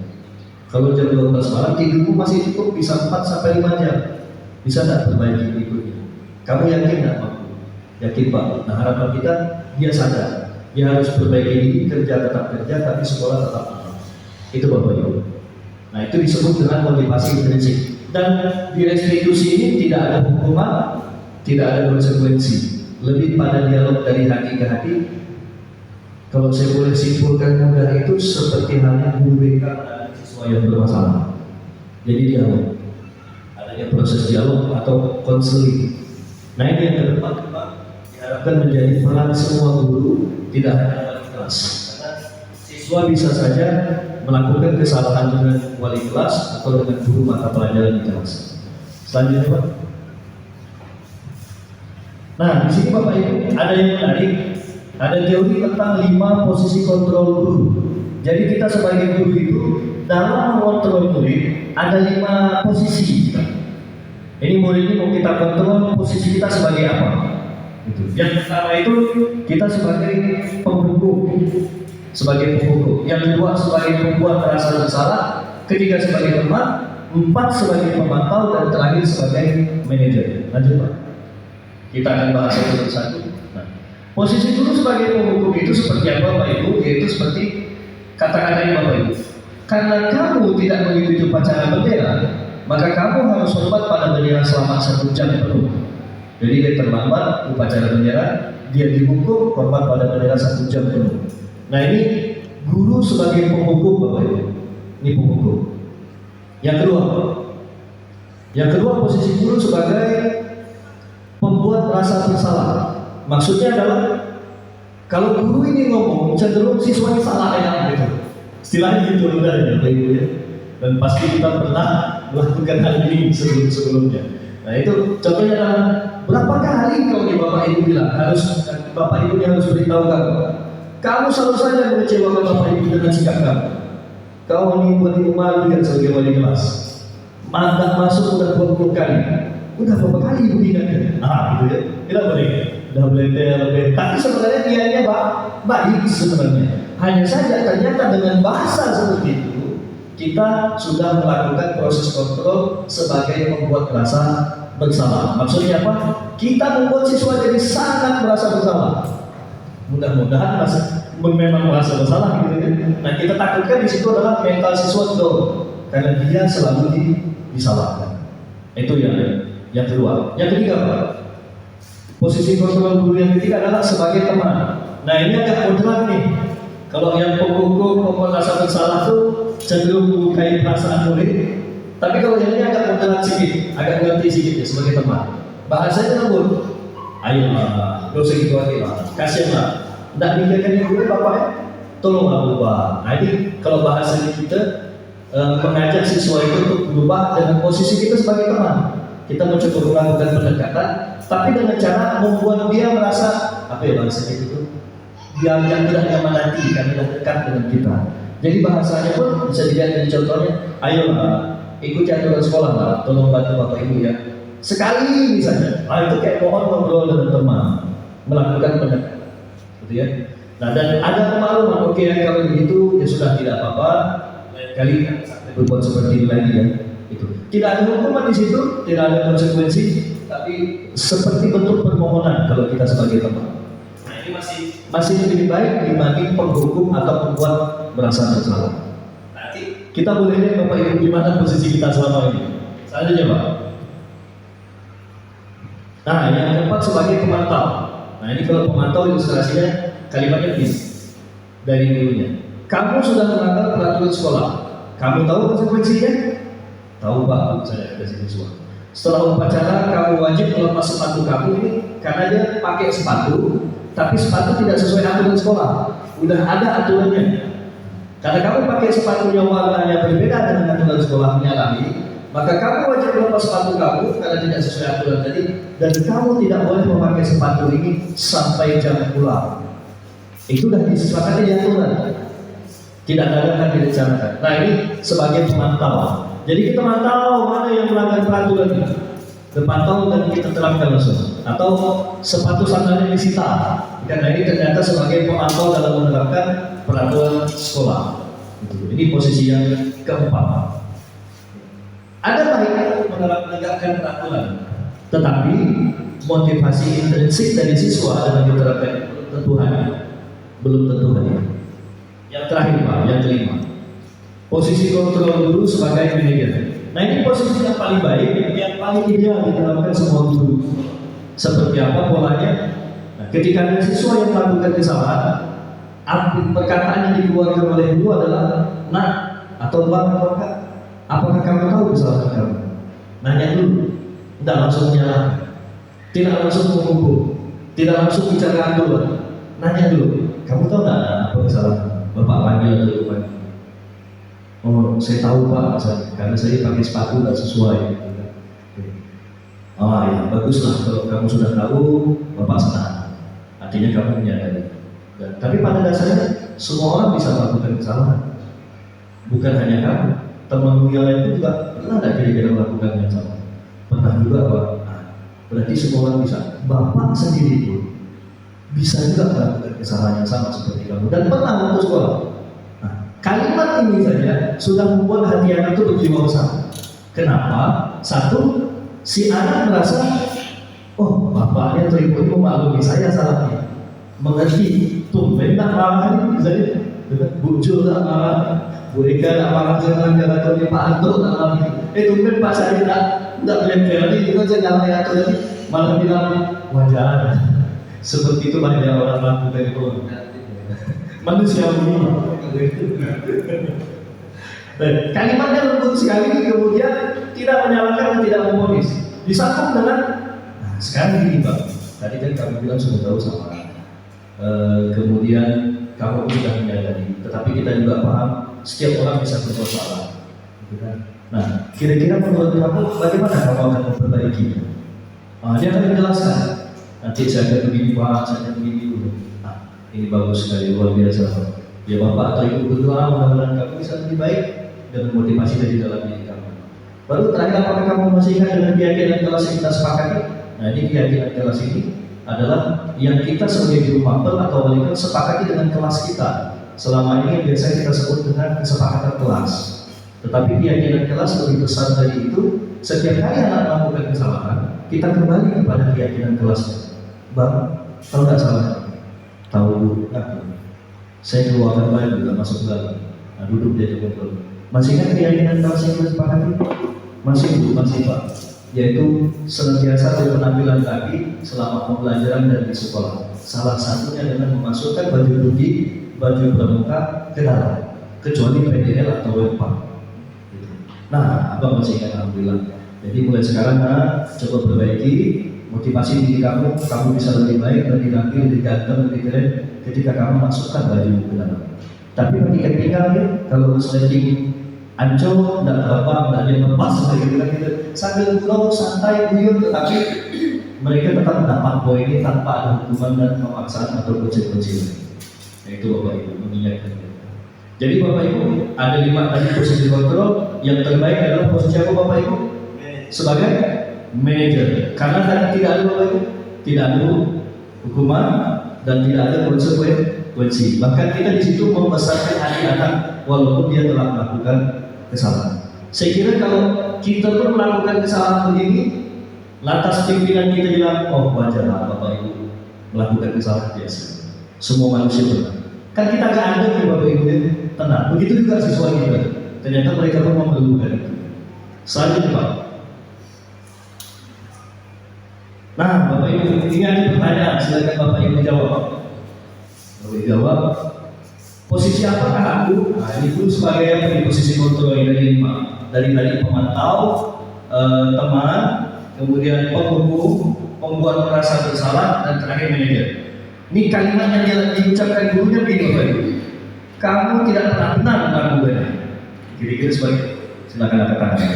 Kalau jam 12 malam tidurmu masih cukup, bisa 4 sampai 5 jam. Bisa tidak perbaiki berikutnya? Kamu yakin tidak mampu? Yakin Pak. Nah harapan kita dia sadar, dia harus perbaiki diri, kerja tetap kerja, tapi sekolah tetap malam. Itu Bapak Ibu. Nah itu disebut dengan motivasi intrinsik. Dan di restitusi ini tidak ada hukuman, tidak ada konsekuensi, lebih pada dialog dari hati ke hati. Kalau saya boleh simpulkan mudah itu seperti halnya guru BK dan siswa yang bermasalah. Jadi dialog, adanya proses dialog atau konseling. Nah ini yang ke depan diharapkan menjadi peran semua guru, tidak hanya wali kelas. Karena siswa bisa saja melakukan kesalahan dengan wali kelas atau dengan guru mata pelajaran di kelas. Selanjutnya Pak. Nah di sini Bapak Ibu ada yang menarik. Ada teori tentang 5 posisi kontrol guru. Jadi kita sebagai guru itu dalam mengontrol murid ada 5 posisi kita. Ini murid ini mau kita kontrol, posisi kita sebagai apa? Yang pertama itu kita sebagai penghukum, Yang kedua sebagai pembuat merasa bersalah. Ketiga sebagai teman. 4 sebagai pemantau dan terakhir sebagai manajer. Lanjut Pak. Kita akan bahas satu persatu. Posisi guru sebagai penghukum itu seperti apa Bapak Ibu? Yaitu seperti kata-katanya Bapak Ibu. Karena kamu tidak mengikuti upacara bendera, maka kamu harus hormat pada bendera selama 1 jam penuh. Jadi dia terlambat upacara bendera, dia dihukum hormat pada bendera 1 jam penuh. Nah ini guru sebagai penghukum Bapak Ibu. Ini penghukum. Yang kedua posisi guru sebagai pembuat rasa bersalah. Maksudnya adalah kalau guru ini ngomong cenderung siswanya salah ya gitu. Istilahnya gitu udah ya Bapak Ibu ya. Dan pasti kita pernah melakukan hal ini sebelumnya. Nah itu contohnya adalah berapa kali kalau Bapak Ibu bilang Bapak Ibu harus beritahu kamu selalu saja mengecewakan Bapak Ibu dengan sikap kamu. Kau ini buat ibu malu ya sebagai wali kelas. Mandat masuk udah 20 kali. Udah berapa kali ibu ingatkan? Gitu ya. Tidak boleh. Udah lebih. Tapi sebenarnya niatnya baik sebenarnya. Hanya saja ternyata dengan bahasa seperti itu kita sudah melakukan proses kontrol sebagai membuat rasa bersalah. Maksudnya apa? Kita membuat siswa jadi sangat merasa bersalah. Mudah-mudahan memang merasa bersalah gitu ya. Nah kita takutkan di situ adalah mental siswa down karena dia selalu disalahkan. Itu yang kedua. Yang ketiga Pak. Posisi kontrol guru yang ketiga adalah sebagai teman. Nah ini agak moderat nih. Kalau yang penghukum membuat rasa bersalah itu cenderung melukai perasaan murid. Tapi kalau yang ini agak moderat sedikit, agak ngerti sedikit ya sebagai teman. Bahasanya lembut. Ayolah, gak usah gitu lagi lah. Kasianlah. Tidak pikirkan yang dulu Bapak ya. Tolonglah berubah. Nah ini kalau bahasanya kita mengajak siswa itu untuk berubah dengan posisi kita sebagai teman. Kita mencoba melakukan pendekatan, tapi dengan cara membuat dia merasa apa ya bahasanya itu, dia yang tidak nyaman nanti karena dekat dengan kita. Jadi bahasanya pun bisa dilihat dari contohnya, ayolah ikuti aturan sekolah lah, tolong bantu Bapak Ibu ya. Sekali misalnya, itu kayak mohon ngobrol dengan teman, melakukan pendekatan, gitu ya. Nah dan ada pemaluman, oke kalau begitu ya sudah tidak apa-apa, lain kali kan sampai berbuat seperti ini lagi ya. Itu. Tidak ada hukuman di situ, tidak ada konsekuensi, tapi seperti bentuk permohonan kalau kita sebagai teman. Nah ini masih lebih baik dibanding penghukum atau pembuat merasa bersalah. Nanti kita boleh lihat Bapak Ibu gimana posisi kita selama ini. Selanjutnya Pak. Nah, yang keempat sebagai pemantau. Nah, ini kalau pemantau ilustrasinya kalimatnya begini dari gurunya. Kamu sudah melanggar peraturan sekolah. Kamu tahu konsekuensinya? Tahu Pak, saya ada siswa. Setelah upacara, kamu wajib melepas sepatu kamu ini karena dia pakai sepatu, tapi sepatu tidak sesuai aturan sekolah. Udah ada aturannya. Karena kamu pakai sepatu yang warnanya berbeda dengan aturan sekolahnya lagi, maka kamu wajib melepas sepatu kamu karena tidak sesuai aturan tadi, dan kamu tidak boleh memakai sepatu ini sampai jam pulang. Itu sudah disepakati di aturan. Tidak ada yang direncanakan. Nah, ini sebagai pemantau. Jadi kita mantau mana yang melanggar peraturan ini, terpantau dan kita terapkan langsung. Atau sepatu sandalnya disita, karena ini ternyata sebagai pemantau dalam menerapkan peraturan sekolah. Ini posisi yang keempat. Ada baiknya menegakkan peraturan, tetapi motivasi intrinsik dari siswa dalam diterapkan belum tentu hadir. Yang terakhir Pak, yang kelima, posisi kontrol guru sebagai manajer. Nah, ini posisi yang paling baik, yang paling ideal diterapkan semua guru. Seperti apa polanya? Nah, ketika ada siswa yang melakukan kesalahan, perkataan yang dikeluarkan oleh guru adalah, "Nah, atau Bang, apakah kamu tahu kesalahan kamu?" Nanya dulu, tidak langsung menyalahkan, tidak langsung menghukum, tidak langsung bicara aturan. Nanya dulu, kamu tahu tidak apa kesalahan? Bapak panggil atau panggil? Oh, saya tahu Pak, karena saya pakai sepatu tidak sesuai. Oh ya, baguslah kalau kamu sudah tahu, Bapak senang. Artinya kamu menyadari. Tapi pada dasarnya semua orang bisa melakukan kesalahan. Bukan hanya kamu, temanmu yang lain juga pernah tidak kira-kira melakukan yang sama. Pernah juga Pak. Nah, berarti semua orang bisa. Bapak sendiri pun bisa juga melakukan kesalahan yang sama seperti kamu dan pernah waktu sekolah. Nah, kalimat ini saja sudah membuat hati anak itu berjiwa besar. Kenapa? Satu, si anak merasa, oh bapaknya terima memaklumi saya salahnya, mengerti. Tumben tak marah misalnya, Bujo tak marah, Bu Eka tak marah dengan jalan Pak Anto tak marah. Tumben Pak saya tidak belajar ini juga saya nyalain atau tadi malah bilang wajar. Seperti itu banyak orang melakukan itu. Manusiawi. Kalimatnya lembut sekali, kemudian tidak menyalahkan dan tidak memvonis. Disambung dengan, nah sekarang gini Pak, tadi kan kamu bilang sudah tahu sama, kemudian kamu sudah menyadari, tetapi kita juga paham setiap orang bisa berbuat salah. Nah, kira-kira menurut kamu bagaimana kamu akan memperbaiki? Dia akan menjelaskan. Nanti saya akan begini Pak, saya akan begini dulu. Nah, ini bagus sekali, luar biasa. Ya Bapak atau Ibu berdoa mudah-mudahan kamu bisa lebih baik dan motivasi dari dalam diri kamu. Baru terakhir, apakah kamu masih ingat dengan keyakinan kelas yang kita sepakati? Nah, ini keyakinan kelas ini adalah yang kita sebagai guru mapel atau wali kelas sepakati dengan kelas kita. Selama ini yang biasa kita sebut dengan kesepakatan kelas. Tetapi keyakinan kelas lebih besar dari itu. Setiap kali anak melakukan kesalahan, kita kembali kepada keyakinan kelasnya. Bang, tahu nggak salah? Tahu nggak? Saya keluarkan baju, nggak masuk dalam. Nah, duduk dia ngobrol. Masih ingat keyakinan kelas yang kita sepakati? Masih Bu, masih Pak. Yaitu senantiasa berpenampilan rapi selama pembelajaran dan di sekolah. Salah satunya dengan memasukkan baju putih, baju pramuka ke dalam, kecuali PDL atau WEPA. Nah, Abang masih ingat, alhamdulillah. Jadi mulai sekarang coba perbaiki motivasi diri kamu bisa lebih baik, lebih rapi, lebih ganteng, lebih keren ketika kamu masukkan baju ke dalam. Tapi ketika tinggal ya, kalau sleting ancol, tidak terbang, tidak ada yang lepas, gitu. Sambil pulau santai guyur, tetapi mereka tetap mendapat poin ini tanpa ada hukuman dan pemaksaan atau kecil-kecil. Itu Bapak Ibu mengingatkan. Jadi Bapak Ibu ada 5 tadi posisi kontrol. Yang terbaik adalah posisi apa Bapak Ibu? Sebagai manajer. Karena tadi tidak ada Bapak Ibu, tidak ada hukuman dan tidak ada konsekuensi. Bahkan kita di situ membesarkan hati anak walaupun dia telah melakukan kesalahan. Saya kira kalau kita pun melakukan kesalahan begini, lantas pimpinan kita bilang, oh wajarlah Bapak Ibu melakukan kesalahan biasa. Semua manusia benar. Kan kita nggak ada nih Bapak Ibu, tenang. Begitu juga siswa kita. Ternyata mereka pun memerlukan itu. Selanjutnya Pak. Nah, Ibu, ini ada pertanyaan, silakan Bapak Ibu jawab. Boleh jawab. Posisi apakah aku? Nah, ini pun sebagai apa di posisi kontrol dari pemantau, teman, kemudian penghukum, pembuat merasa bersalah, dan terakhir manajer. Ini kalimat yang diucapkan gurunya begini Bapak Ibu. Kamu tidak pernah benar tentang gurunya. Kira-kira sebagai silakan angkat tangan.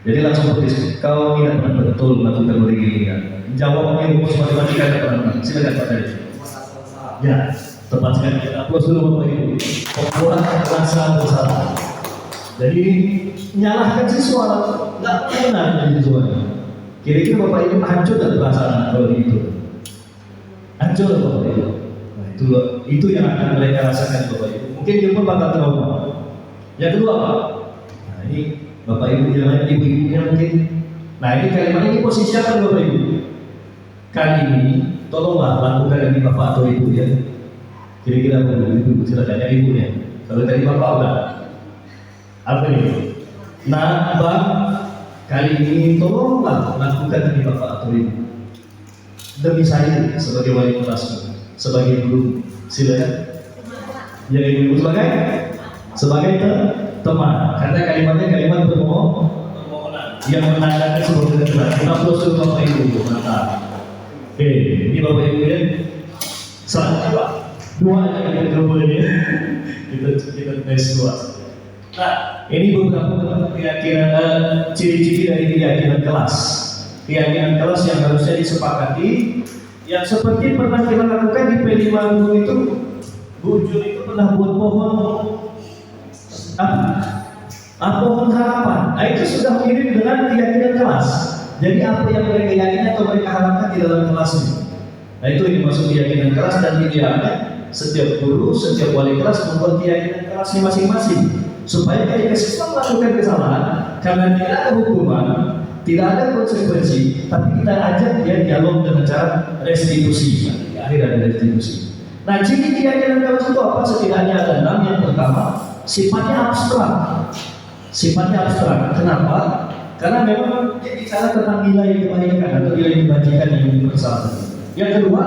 Jadi langsung putus. Kau tidak pernah betul melakukan begini ya. Jawabnya rumus matematika tidak pernah benar. Silakan Pak Tadi. Ya, tepat sekali. Kita aplaus dulu Bapak Ibu. Pembuat merasa bersalah. Jadi nyalahkan siswa, nggak pernah jadi siswa. Kira-kira Bapak Ibu hancur dan perasaan kalau begitu. Hancur Bapak Ibu. Nah, itu yang akan mereka rasakan Bapak Ibu. Mungkin dia pun bakal trauma. Yang kedua apa? Nah ini Bapak Ibu yang lain, ibu-ibunya mungkin. Nah ini kalimat ini posisi apa Bapak Ibu? Kali ini tolonglah lakukan ini Bapak atau Ibu ya. Kira-kira apa Ibu? Silakan ya ibunya. Kalau tadi Bapak udah. Apa ini? Nah Bang, kali ini tolonglah lakukan ini Bapak atau Ibu. Demi saya sebagai wali kelas, sebagai guru, silakan. Ya ibu sebagai teman, karena kalimatnya kalimat permohonan yang menandakan sebuah kebenaran. Kita aplaus dulu Bapak Ibu, mantap. Oke, ini Bapak Ibu ya. Selanjutnya dua aja kita coba ini. Kita tes dua. Nah, ini beberapa keyakinan ciri-ciri dari keyakinan kelas. Keyakinan kelas yang harusnya disepakati, yang seperti pernah kita lakukan di P5 itu. Bu Jul itu pernah buat pohon pohon harapan. Nah, itu sudah mirip dengan keyakinan kelas. Jadi apa yang mereka yakini atau mereka harapkan di dalam kelas ini. Nah itu yang dimaksud keyakinan kelas, dan idealnya setiap guru, setiap wali kelas membuat keyakinan kelasnya masing-masing supaya ketika siswa melakukan kesalahan, karena tidak ada hukuman, tidak ada konsekuensi, tapi kita ajak dia dialog dengan cara restitusi. Di akhir ada restitusi. Nah, ciri keyakinan kelas itu apa? Setidaknya ada 6. Yang pertama, sifatnya abstrak. Sifatnya abstrak. Kenapa? Karena memang dia bicara tentang nilai kebaikan atau nilai kebajikan yang universal. Yang kedua,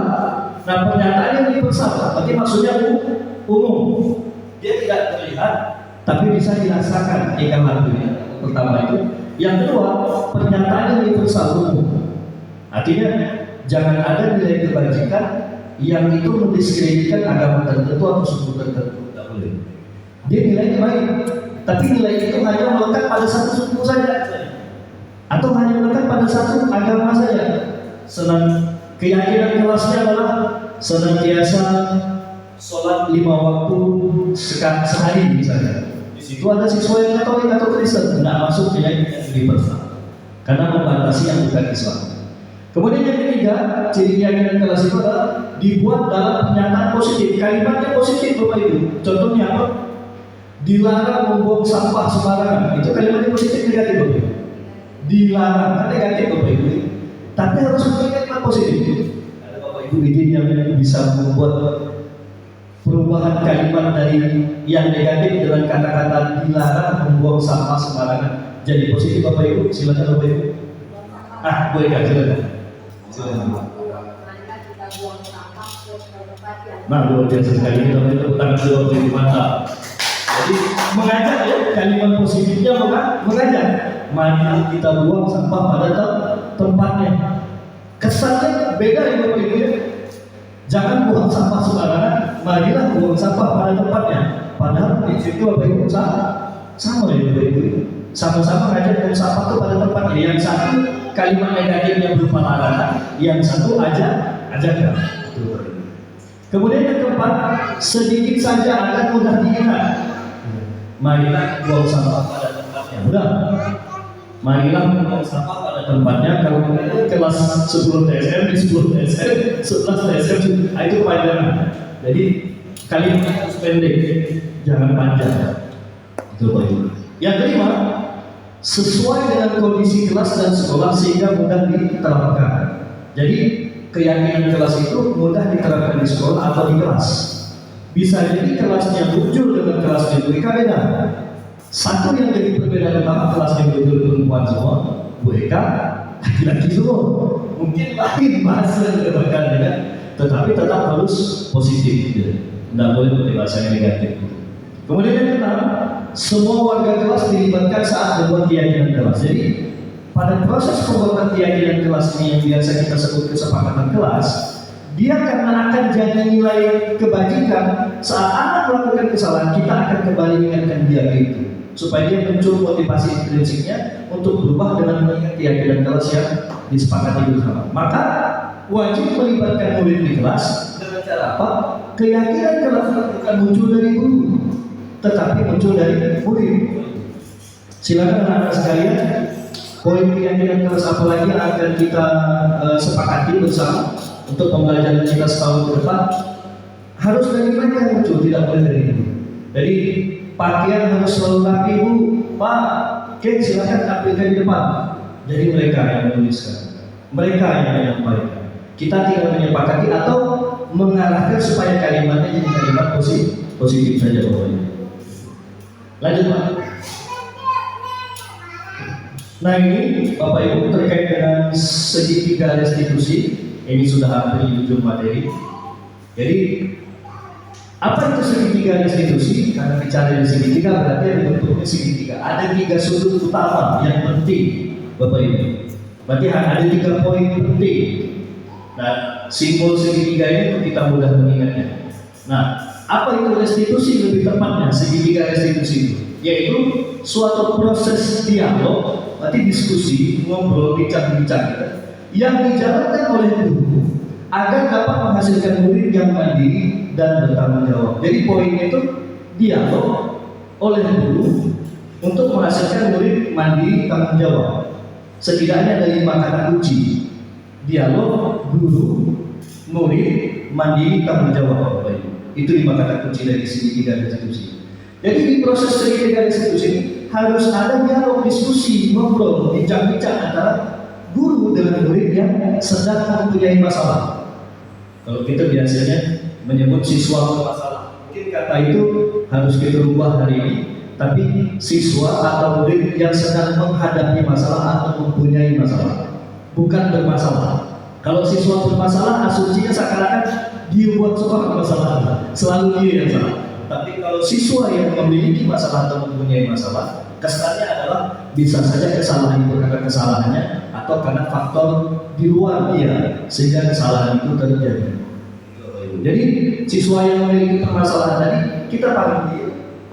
nah pernyataan yang universal, berarti maksudnya umum. Dia tidak terlihat, tapi bisa dirasakan ikan lagunya. Pertama itu. Yang kedua, pernyataan yang universal umum. Artinya, jangan ada nilai kebajikan yang itu mendiskreditkan agama tertentu atau suku tertentu, tidak boleh. Dia nilainya baik, tapi nilai itu hanya melekat pada satu suku saja, atau hanya melekat pada satu agama saja. Keyakinan kelasnya adalah senantiasa sholat 5 waktu sehari misalnya. Di situ ada siswa yang Katolik atau Kristen, tidak masuk keyakinan universal, karena membatasi yang bukan Islam. Kemudian yang ketiga, ciri keyakinan kelas itu adalah dibuat dalam pernyataan positif. Kalimatnya positif Bapak Ibu. Contohnya apa? Dilarang membuang sampah sembarangan. Itu kalimatnya positif negatif Bapak Ibu. Dilarang, kan negatif Bapak Ibu. Tapi harus memiliki kalimat positif. Ada Bapak Ibu izin yang bisa membuat perubahan kalimat dari yang negatif dengan kata-kata dilarang membuang sampah sembarangan jadi positif Bapak Ibu. Silakan Bapak Ibu. Boleh kan? Silakan. Nah, luar biasa sekali, kita beri tepuk tangan dulu untuk mantap. Jadi mengajak ya, kalimat positifnya mengajak. Mari kita buang sampah pada tempatnya. Kesannya beda ya Bapak Ibu ya. Jangan buang sampah sembarangan, marilah buang sampah pada tempatnya. Padahal di situ Bapak Ibu sama ya Bapak Ibu. Sama-sama ngajak buang sampah itu pada tempatnya. Yang satu kalimat negatifnya berupa larangan, yang satu ajakan. Kemudian yang keempat, sedikit saja akan mudah diingat. Marilah buang sampah pada tempatnya. Mudah. Marilah buang sampah pada tempatnya. Kalau kelas 10 TSM, di 10 TSM, 11 TSM, itu panjang. Jadi kalimatnya harus pendek, jangan panjang. Itu Pak Ibu. Yang kelima, sesuai dengan kondisi kelas dan sekolah sehingga mudah diterapkan. Jadi keyakinan kelas itu mudah diterapkan di sekolah atau di kelas. Bisa jadi kelasnya muncul dengan kelasnya mereka beda. Satu yang jadi perbedaan utama kelasnya betul perempuan semua, Bu Eka laki-laki semua. mungkin lain bahasa bahkan, tetapi tetap harus positif, gitu. Tidak boleh pakai bahasa yang negatif. Kemudian yang keenam, semua warga kelas dilibatkan saat membuat keyakinan kelas. Jadi pada proses pembuatan keyakinan kelas ini yang biasa kita sebut kesepakatan kelas, dia karena akan jadi nilai kebajikan saat anak melakukan kesalahan, kita akan kembali mengingatkan dia itu supaya dia muncul motivasi intrinsiknya untuk berubah dengan mengingat keyakinan kelas yang disepakati bersama. Maka wajib melibatkan murid di kelas dengan cara apa? Keyakinan kelas bukan muncul dari guru, tetapi muncul dari murid. Silakan anak-anak sekalian, poin keyakinan kelas apa lagi yang akan kita sepakati bersama untuk pembelajaran kita setahun ke depan? Harus dari mereka yang muncul, tidak boleh dari guru. Jadi pakaian harus selalu rapi, Bu. Pak, oke, silakan tampilkan di depan. Jadi mereka yang menuliskan, mereka yang menyampaikan. Kita tinggal menyepakati atau mengarahkan supaya kalimatnya jadi kalimat positif saja, Bapak Ibu. Lanjut, Pak. Nah ini Bapak Ibu terkait dengan segitiga restitusi, ini sudah hampir di ujung materi. Jadi apa itu segitiga restitusi? Karena bicara dari segitiga berarti ada bentuknya segitiga. Ada 3 sudut utama yang penting, Bapak Ibu. Berarti ada 3 poin penting. Nah, simbol segitiga ini untuk kita mudah mengingatnya. Nah, apa itu restitusi lebih tepatnya? Segitiga restitusi itu yaitu suatu proses dialog, berarti diskusi, ngobrol, bincang-bincang yang dijalankan oleh guru agar dapat menghasilkan murid yang mandiri dan bertanggung jawab. Jadi poinnya itu dialog oleh guru untuk menghasilkan murid mandiri tanggung jawab. Setidaknya ada 5 kata kunci: dialog, guru, murid, mandiri, tanggung jawab. Itu 5 kata kunci dari segitiga restitusi. Jadi di proses segitiga restitusi ini harus ada dialog, diskusi, ngobrol, bincang-bincang antara guru dengan murid yang sedang mempunyai masalah. Kalau kita biasanya menyebut siswa bermasalah, mungkin kata itu harus kita rubah hari ini. Tapi siswa atau murid yang sedang menghadapi masalah atau mempunyai masalah, bukan bermasalah. Kalau siswa bermasalah, asumsinya seakan-akan dia buat sebuah masalah, selalu dia yang salah. Tapi kalau siswa yang memiliki masalah atau mempunyai masalah, kesannya adalah bisa saja kesalahan itu karena kesalahannya atau karena faktor di luar dia sehingga kesalahan itu terjadi. Jadi siswa yang memiliki permasalahan tadi kita panggil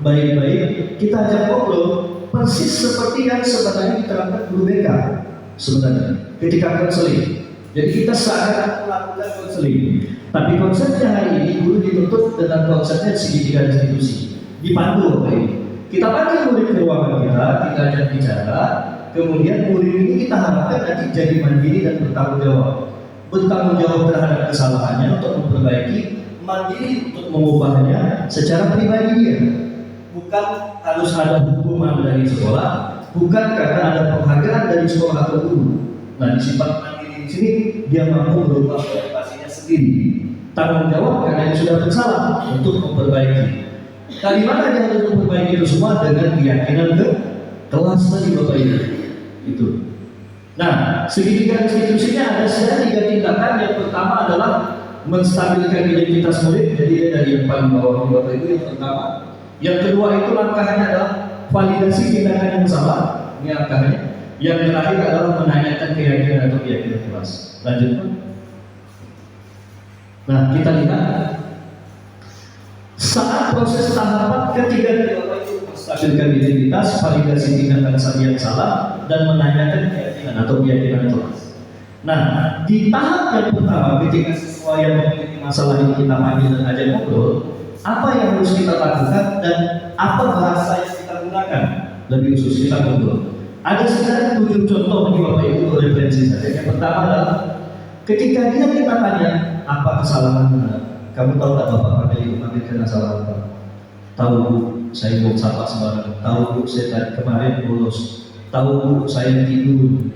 baik-baik, kita ajak ngobrol persis seperti yang sebenarnya diterapkan guru BK sebenarnya ketika konseling. Jadi kita seakan melakukan konseling, tapi konsepnya hari ini guru dituntut dengan konsepnya segitiga restitusi. Dipandu, kita panggil murid ke ruangan kita ajak bicara, kemudian murid ini kita harapkan nanti jadi mandiri dan bertanggung jawab terhadap kesalahannya untuk memperbaiki, mandiri untuk mengubahnya secara pribadi dia. Bukan harus ada hukuman dari sekolah, bukan karena ada penghargaan dari sekolah atau guru. Nah, disifat mandiri di sini dia mampu merubah motivasinya sendiri. Tanggung jawab karena dia sudah bersalah untuk memperbaiki. Dari mana dia harus memperbaiki itu semua? Dengan keyakinan ke kelas tadi, Bapak Ibu. Itu. Nah, segitiga restitusinya ada 3 tindakan. Yang pertama adalah menstabilkan identitas murid. Jadi dia dari yang paling bawah, Bapak Ibu, yang pertama. Yang kedua itu langkahnya adalah validasi tindakan yang salah. Ini langkahnya. Yang terakhir adalah menanyakan keyakinan atau keyakinan kelas. Lanjut. Nah, kita lihat saat proses tahapan ketiga dari Bapak Ibu menstabilkan identitas, validasi tindakan yang salah, dan menanyakan keyakinan atau keyakinan kelas. Nah, di tahap yang pertama ketika siswa yang memiliki masalah ini kita panggil dan ajak ngobrol, apa yang harus kita lakukan dan apa bahasa yang kita gunakan? Lebih khusus kita ngobrol. Ada sekitar 7 contoh bagi Bapak Ibu referensi saya. Yang pertama adalah ketika kita tanya apa kesalahan benar. Kamu tahu tak Bapak panggil kena salah apa? Tahu Bu, saya buang sampah sembarangan. Tahu Bu, saya tadi kemarin bolos. Tahu Bu, saya tidur.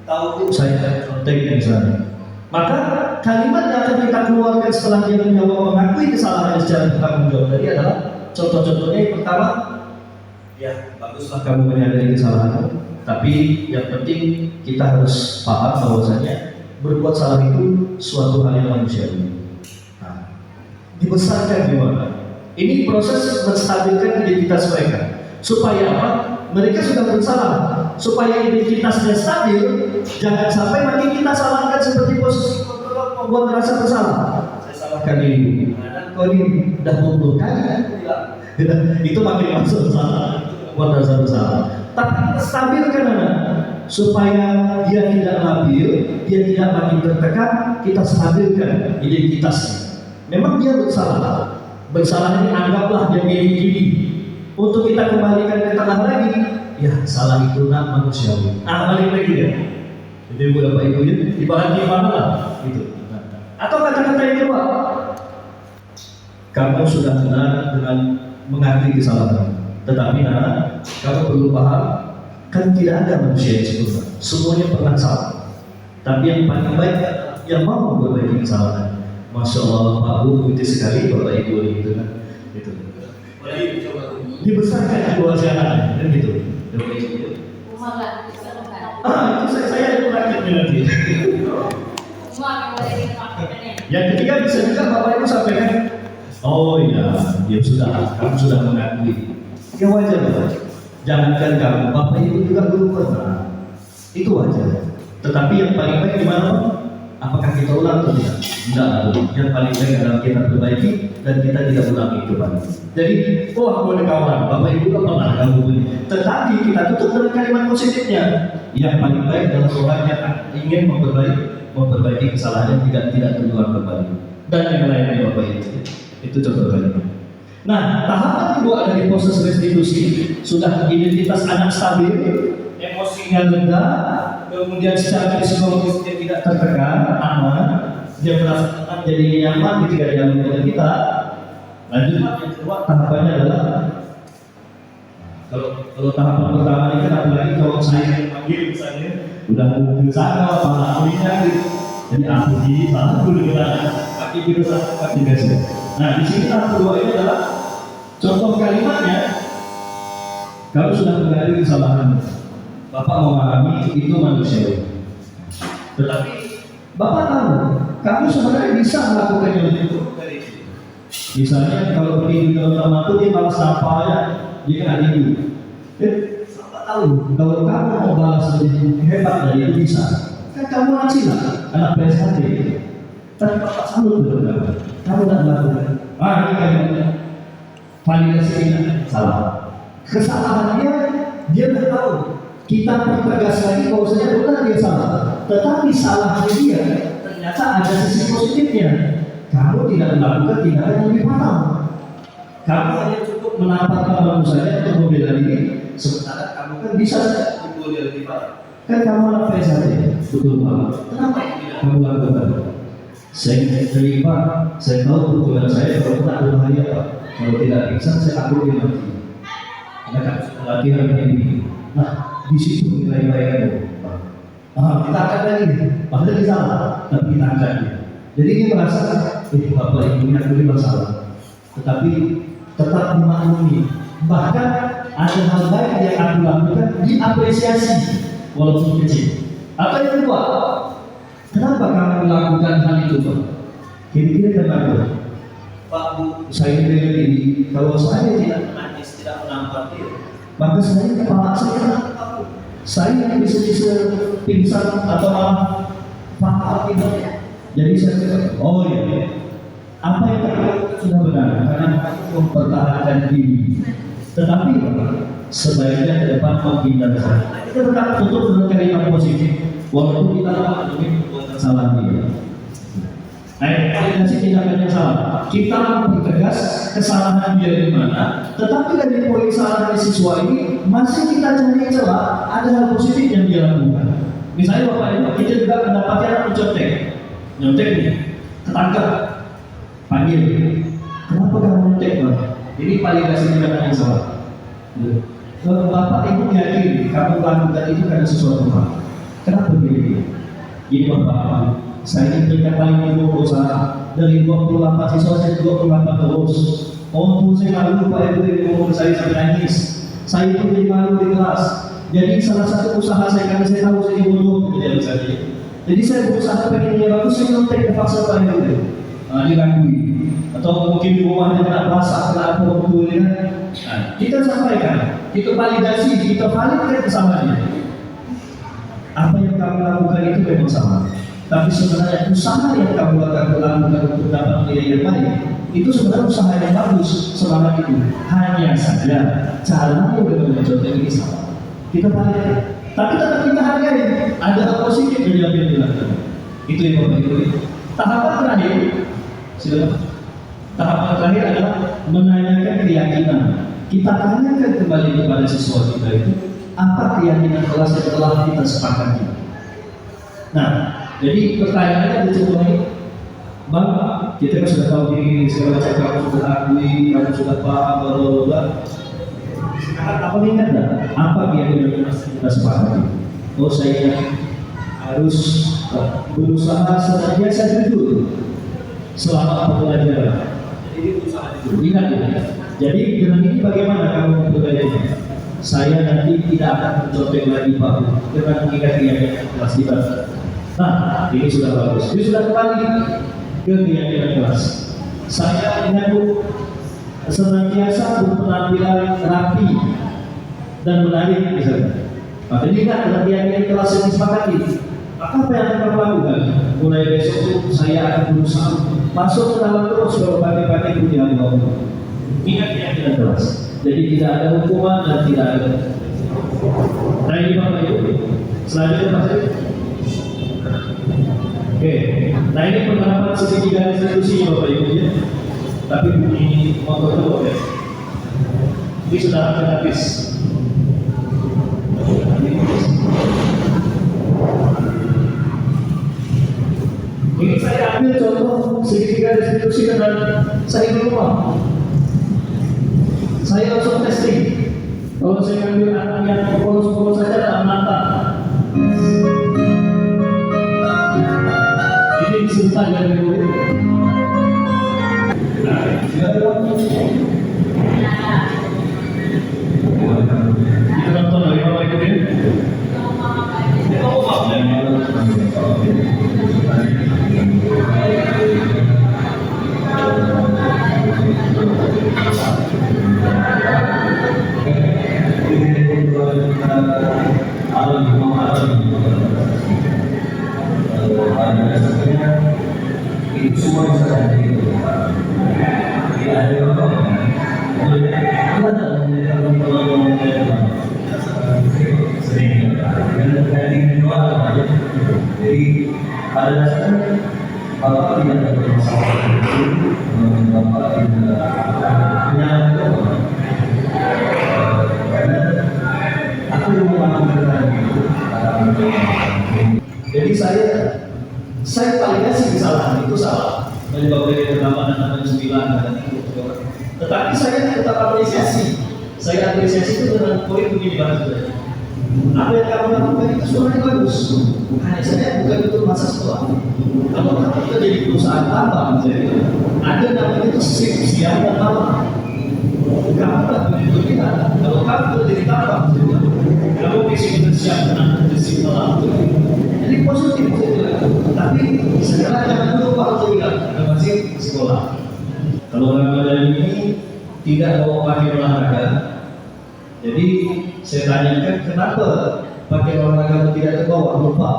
Tahu Bu, saya contek misalnya. Maka kalimat yang akan kita keluarkan setelah dia menjawab mengakui kesalahannya secara bertanggung jawab tadi adalah contoh-contohnya. Yang pertama, ya baguslah kamu menyadari kesalahanmu, tapi yang penting kita harus paham bahwasanya berbuat salah itu suatu hal yang manusiawi. Nah, dibesarkan di mana? Ini proses menstabilkan identitas mereka. Supaya apa? Mereka sudah bersalah. Supaya identitasnya stabil, jangan sampai makin kita salahkan seperti posisi membuat rasa bersalah. Saya salahkan ini. Kau ini udah 20 kali kan? Itu makin masuk bersalah, membuat rasa bersalah. Tapi kita stabilkan anak, supaya dia tidak labil, dia tidak makin tertekan. Kita stabilkan identitasnya. Memang dia bersalah. Bersalah ini anggaplah dia milik diri. Untuk kita kembalikan ke tengah lagi, ya salah itu nak manusiawi. Balik lagi ya. Jadi Bapak Ibu ya, ibarat gimana lah gitu. Atau kata-kata yang kedua, kamu sudah benar dengan mengakui kesalahan. Tetapi nak, kamu perlu paham, kan tidak ada manusia yang sempurna. Semuanya pernah salah. Tapi yang paling baik yang mau memperbaiki kesalahan. Masya Allah, Pak Bu, itu sekali Bapak Ibu gitu kan. Gitu. Dibesarkan dua jalan, kan gitu. Itu saya ada prakteknya nanti. Yang ketiga bisa juga Bapak Ibu sampaikan, oh iya, ya sudah, kamu sudah mengakui. Ya wajar, jangankan kamu, Bapak Ibu juga dulu pernah. Itu wajar. Tetapi yang paling baik gimana? Apakah kita ulang atau tidak? Tidak. Yang paling baik adalah kita perbaiki dan kita tidak ulangi itu Pak. Jadi, aku ada kawan, Bapak Ibu kan pernah kamu ini. Tetapi kita tutup dengan kalimat positifnya. Yang paling baik adalah orang yang ingin memperbaiki kesalahan yang tidak terulang kembali. Dan yang lainnya Bapak Ibu. Itu contoh kalimat. Nah, tahapan kedua dari proses restitusi sudah identitas anak stabil, emosinya rendah, kemudian secara psikologis dia tidak tertekan, aman, dia merasa tenang, jadi nyaman ketika dia dengan kita. Lanjut yang kedua tahapannya adalah kalau tahapan pertama ini kan apalagi kalau saya yang panggil misalnya udah ke sana kepala kulinya gitu, jadi aku di sana dulu kita kaki gitu sana kaki gitu. Nah di sini tahap kedua ini adalah contoh kalimatnya, kalau sudah mengakui kesalahan, Bapak memahami itu manusiawi. Tetapi Bapak tahu, kamu sebenarnya bisa melakukan yang itu. Misalnya kalau pergi di dalam itu dia balas apa ya, dia kan ada itu. Bapak tahu, kalau kamu mau balas lebih hebat dari itu bisa. Kan kamu anak Cina, anak PSHD. Tapi Bapak salut betul kan? Kamu tidak melakukan. Ini kalimatnya validasi ini salah. Kesalahannya dia tidak tahu. Kita pertegas lagi bahwasanya benar dia salah, tetapi salahnya dia ternyata ada sisi positifnya. Kamu tidak melakukan tindakan yang lebih fatal. Kamu hanya cukup menampakkan baru saja untuk membela diri, sementara kamu kan bisa membela lebih fatal. Kan kamu anak saja, betul Pak. Kenapa tidak kamu lakukan? Saya terima, saya tahu pukulan saya kalau kena berbahaya Pak. Kalau tidak bisa saya akan mati. Karena kan latihan ini. Nah, di situ nilai-nilainya. Kita akan lagi, padahal kita salah, tapi kita akan. Jadi dia merasa Bapak Ibu yang ini masalah, tetapi tetap memaklumi. Bahkan ada hal baik yang aku lakukan diapresiasi walaupun kecil. Apa yang kedua? Kenapa kamu melakukan hal itu Pak? Kira-kira kenapa? Pak Bu, saya ini kalau saya tidak menangis, tidak menampar dia, maka saya kepala saya yang bisa pingsan atau malah fatal akibatnya. Jadi saya kata, oh iya, apa yang kita lakukan sudah benar karena kamu mempertahankan diri. Tetapi sebaiknya ke depan menghindar saja. Kita tetap tutup dengan kalimat positif, walaupun kita mengalami perbuatan salah dia. Validasi tindakan yang salah. Kita mempertegas kesalahan dia di mana, tetapi dari poin kesalahan siswa ini masih kita cari celah. Ada hal positif yang dia lakukan. Misalnya Bapak Ibu, kita juga mendapatkan anak nyontek nih, ketangkap, panggil. Kenapa kamu nyontek Pak? Ini validasi tindakan yang salah. Kalau Bapak Ibu yakin kamu lakukan itu karena sesuatu hal, kenapa begini? Ini Bapak, saya ini peringkat paling berusaha dari 28 siswa saya 28 terus. Oh, saya malu Pak Ibu yang ngomong saya sampai nangis. Saya itu jadi malu di kelas. Jadi salah satu usaha saya karena saya tahu saya bodoh, jadi misalnya Jadi saya berusaha pengen dia bagus, saya nyontek terpaksa paling dulu. Digangguin. Atau mungkin di rumahnya kena puasa, kena apa betul ya. Nah, kita sampaikan, kita validasi, kita validkan kesamaannya. Apa yang kamu lakukan itu memang sama. Tapi sebenarnya usaha yang kamu lakukan untuk dapat nilai yang baik, itu sebenarnya usaha yang bagus, semangat itu. Hanya saja caranya dengan mencontoh ini sama. Kita validkan. Tapi tetap kita hargai. Ada hal positif dari apa yang dilakukan. Itu yang Bapak Ibu. Tahapan terakhir, silakan. Tahapan terakhir adalah menanyakan keyakinan. Kita tanyakan kembali kepada siswa kita itu, apa keyakinan kelas yang telah kita sepakati. Nah, jadi pertanyaannya ada contohnya, Bang, kita kan sudah tahu diri, segala macam kamu sudah akui, kamu sudah paham, bla. Sekarang apa ingat tak? Apa keyakinan kita sepakati? Oh, saya harus berusaha senantiasa jujur selama pembelajaran. Jadi berusaha jujur. Ingat ya. Jadi dengan ini bagaimana kamu mempelajarinya? Saya nanti tidak akan mencontek lagi Pak dengan mengingat keyakinan kelas kita. Nah, ini sudah bagus. Ini sudah kembali ke keyakinan kelas. Saya mengaku senantiasa berpenampilan rapi dan menarik misalnya. Maka ingat dengan keyakinan kelas yang disepakati. Maka apa yang akan kamu lakukan? Mulai besok itu saya akan berusaha masuk ke dalam terus kalau pakai punya Allah. Ingat keyakinan kelas. Jadi tidak ada hukuman dan tidak ada. Nah ini Bapak Ibu. Selanjutnya Pak Ibu. Oke. Nah ini penerapan segitiga institusi Bapak Ibu ya. Tapi bunyi motor itu ya. Ini sudah hampir habis. Ini saya ambil contoh segitiga institusi dengan saya di rumah. Saya langsung testing. Kalau saya ambil anak yang polos-polos saja tak mata. Ini disimpan dari dulu. Nah, kita nonton dari Bapak Ibu ini. Itu semua bisa jadi. Tidak ada sering jadi pada dasarnya Bapak tidak ada bermasalah, Bapak tidak menyangkut karena aku melakukan itu. Jadi saya validasi kesalahan itu salah. Menyebabkan pertama dan 9 dan 10. Tetapi saya tetap apresiasi. Saya apresiasi itu dengan poin begini Pak Saudara. Apa yang kamu lakukan itu sebenarnya bagus. Hanya saja bukan itu masa sekolah. Kalau kamu kerja di perusahaan tambang, ada namanya itu shift siang dan malam. Kamu tak begitu kita. Kalau kamu kerja di tambang, kamu bisa siang dan shift malam. Jadi positif saja. Tapi sekarang jangan lupa untuk bilang ada masih sekolah. Kalau Ramadan ini tidak mau pakai olahraga, jadi saya tanyakan kenapa pakai olahraga tidak terbawa, lupa.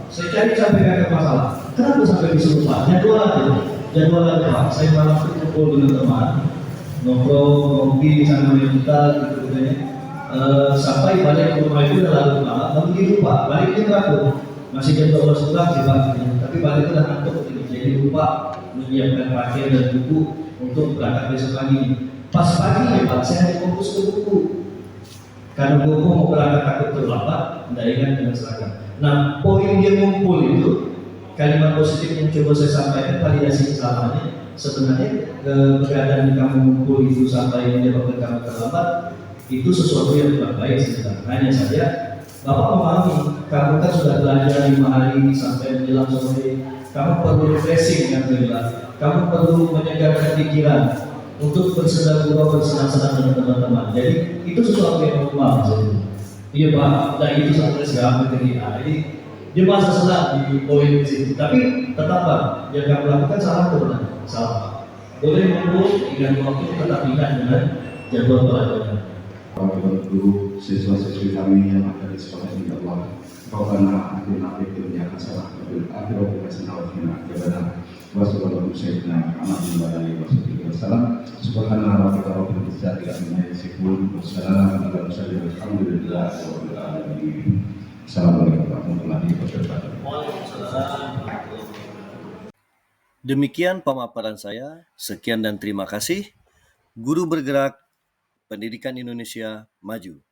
Saya cari sampai ada masalah. Kenapa sampai bisa lupa? Jadwal Pak. Saya malam itu kumpul dengan teman, ngobrol, ngopi sambil kita gitu katanya. Sampai balik ke rumah itu udah larut malam, lalu lupa. Balik itu terakhir. Masih jam 12 sih Pak, tapi balik itu udah ngantuk, jadi lupa menyiapkan pakaian dan buku untuk berangkat besok pagi. Pas pagi ya Pak, saya hanya fokus ke buku. Karena buku mau berangkat takut terlambat, tidak ingat dengan seragam. Nah, poin dia ngumpul itu, kalimat positif yang coba saya sampaikan, validasi kesalahannya. Sebenarnya keberadaan kamu ngumpul itu sampai menyebabkan kamu terlambat, itu sesuatu yang tidak baik sebenarnya. Hanya saja Bapak memahami, kamu kan sudah belajar 5 hari sampai menjelang sore. Kamu perlu refreshing yang berbeda. Kamu perlu menyegarkan pikiran untuk bersenang-senang dengan teman-teman. Jadi itu sesuatu yang normal. Iya Pak, nah itu sebenarnya segala jadi Dia merasa salah di poin di situ, tapi tetap Pak, yang nggak melakukan salah itu benar, salah. Boleh mengukur ingat waktu, tetap ingat dengan jadwal pelajaran. Bapak Guru, siswa-siswi kami yang ada di sekolah ini Allah, Rabbana atina fid dunya hasanah wa fil akhirati hasanah wa qina adzabannar. Wassalamu sayyidina Muhammadin wa alihi wasallam. Subhana rabbika rabbil izzati amma yasifun. Wassalamu ala mursalin walhamdulillahi rabbil alamin. Assalamualaikum warahmatullahi wabarakatuh. Demikian pemaparan saya. Sekian dan terima kasih. Guru bergerak, pendidikan Indonesia maju.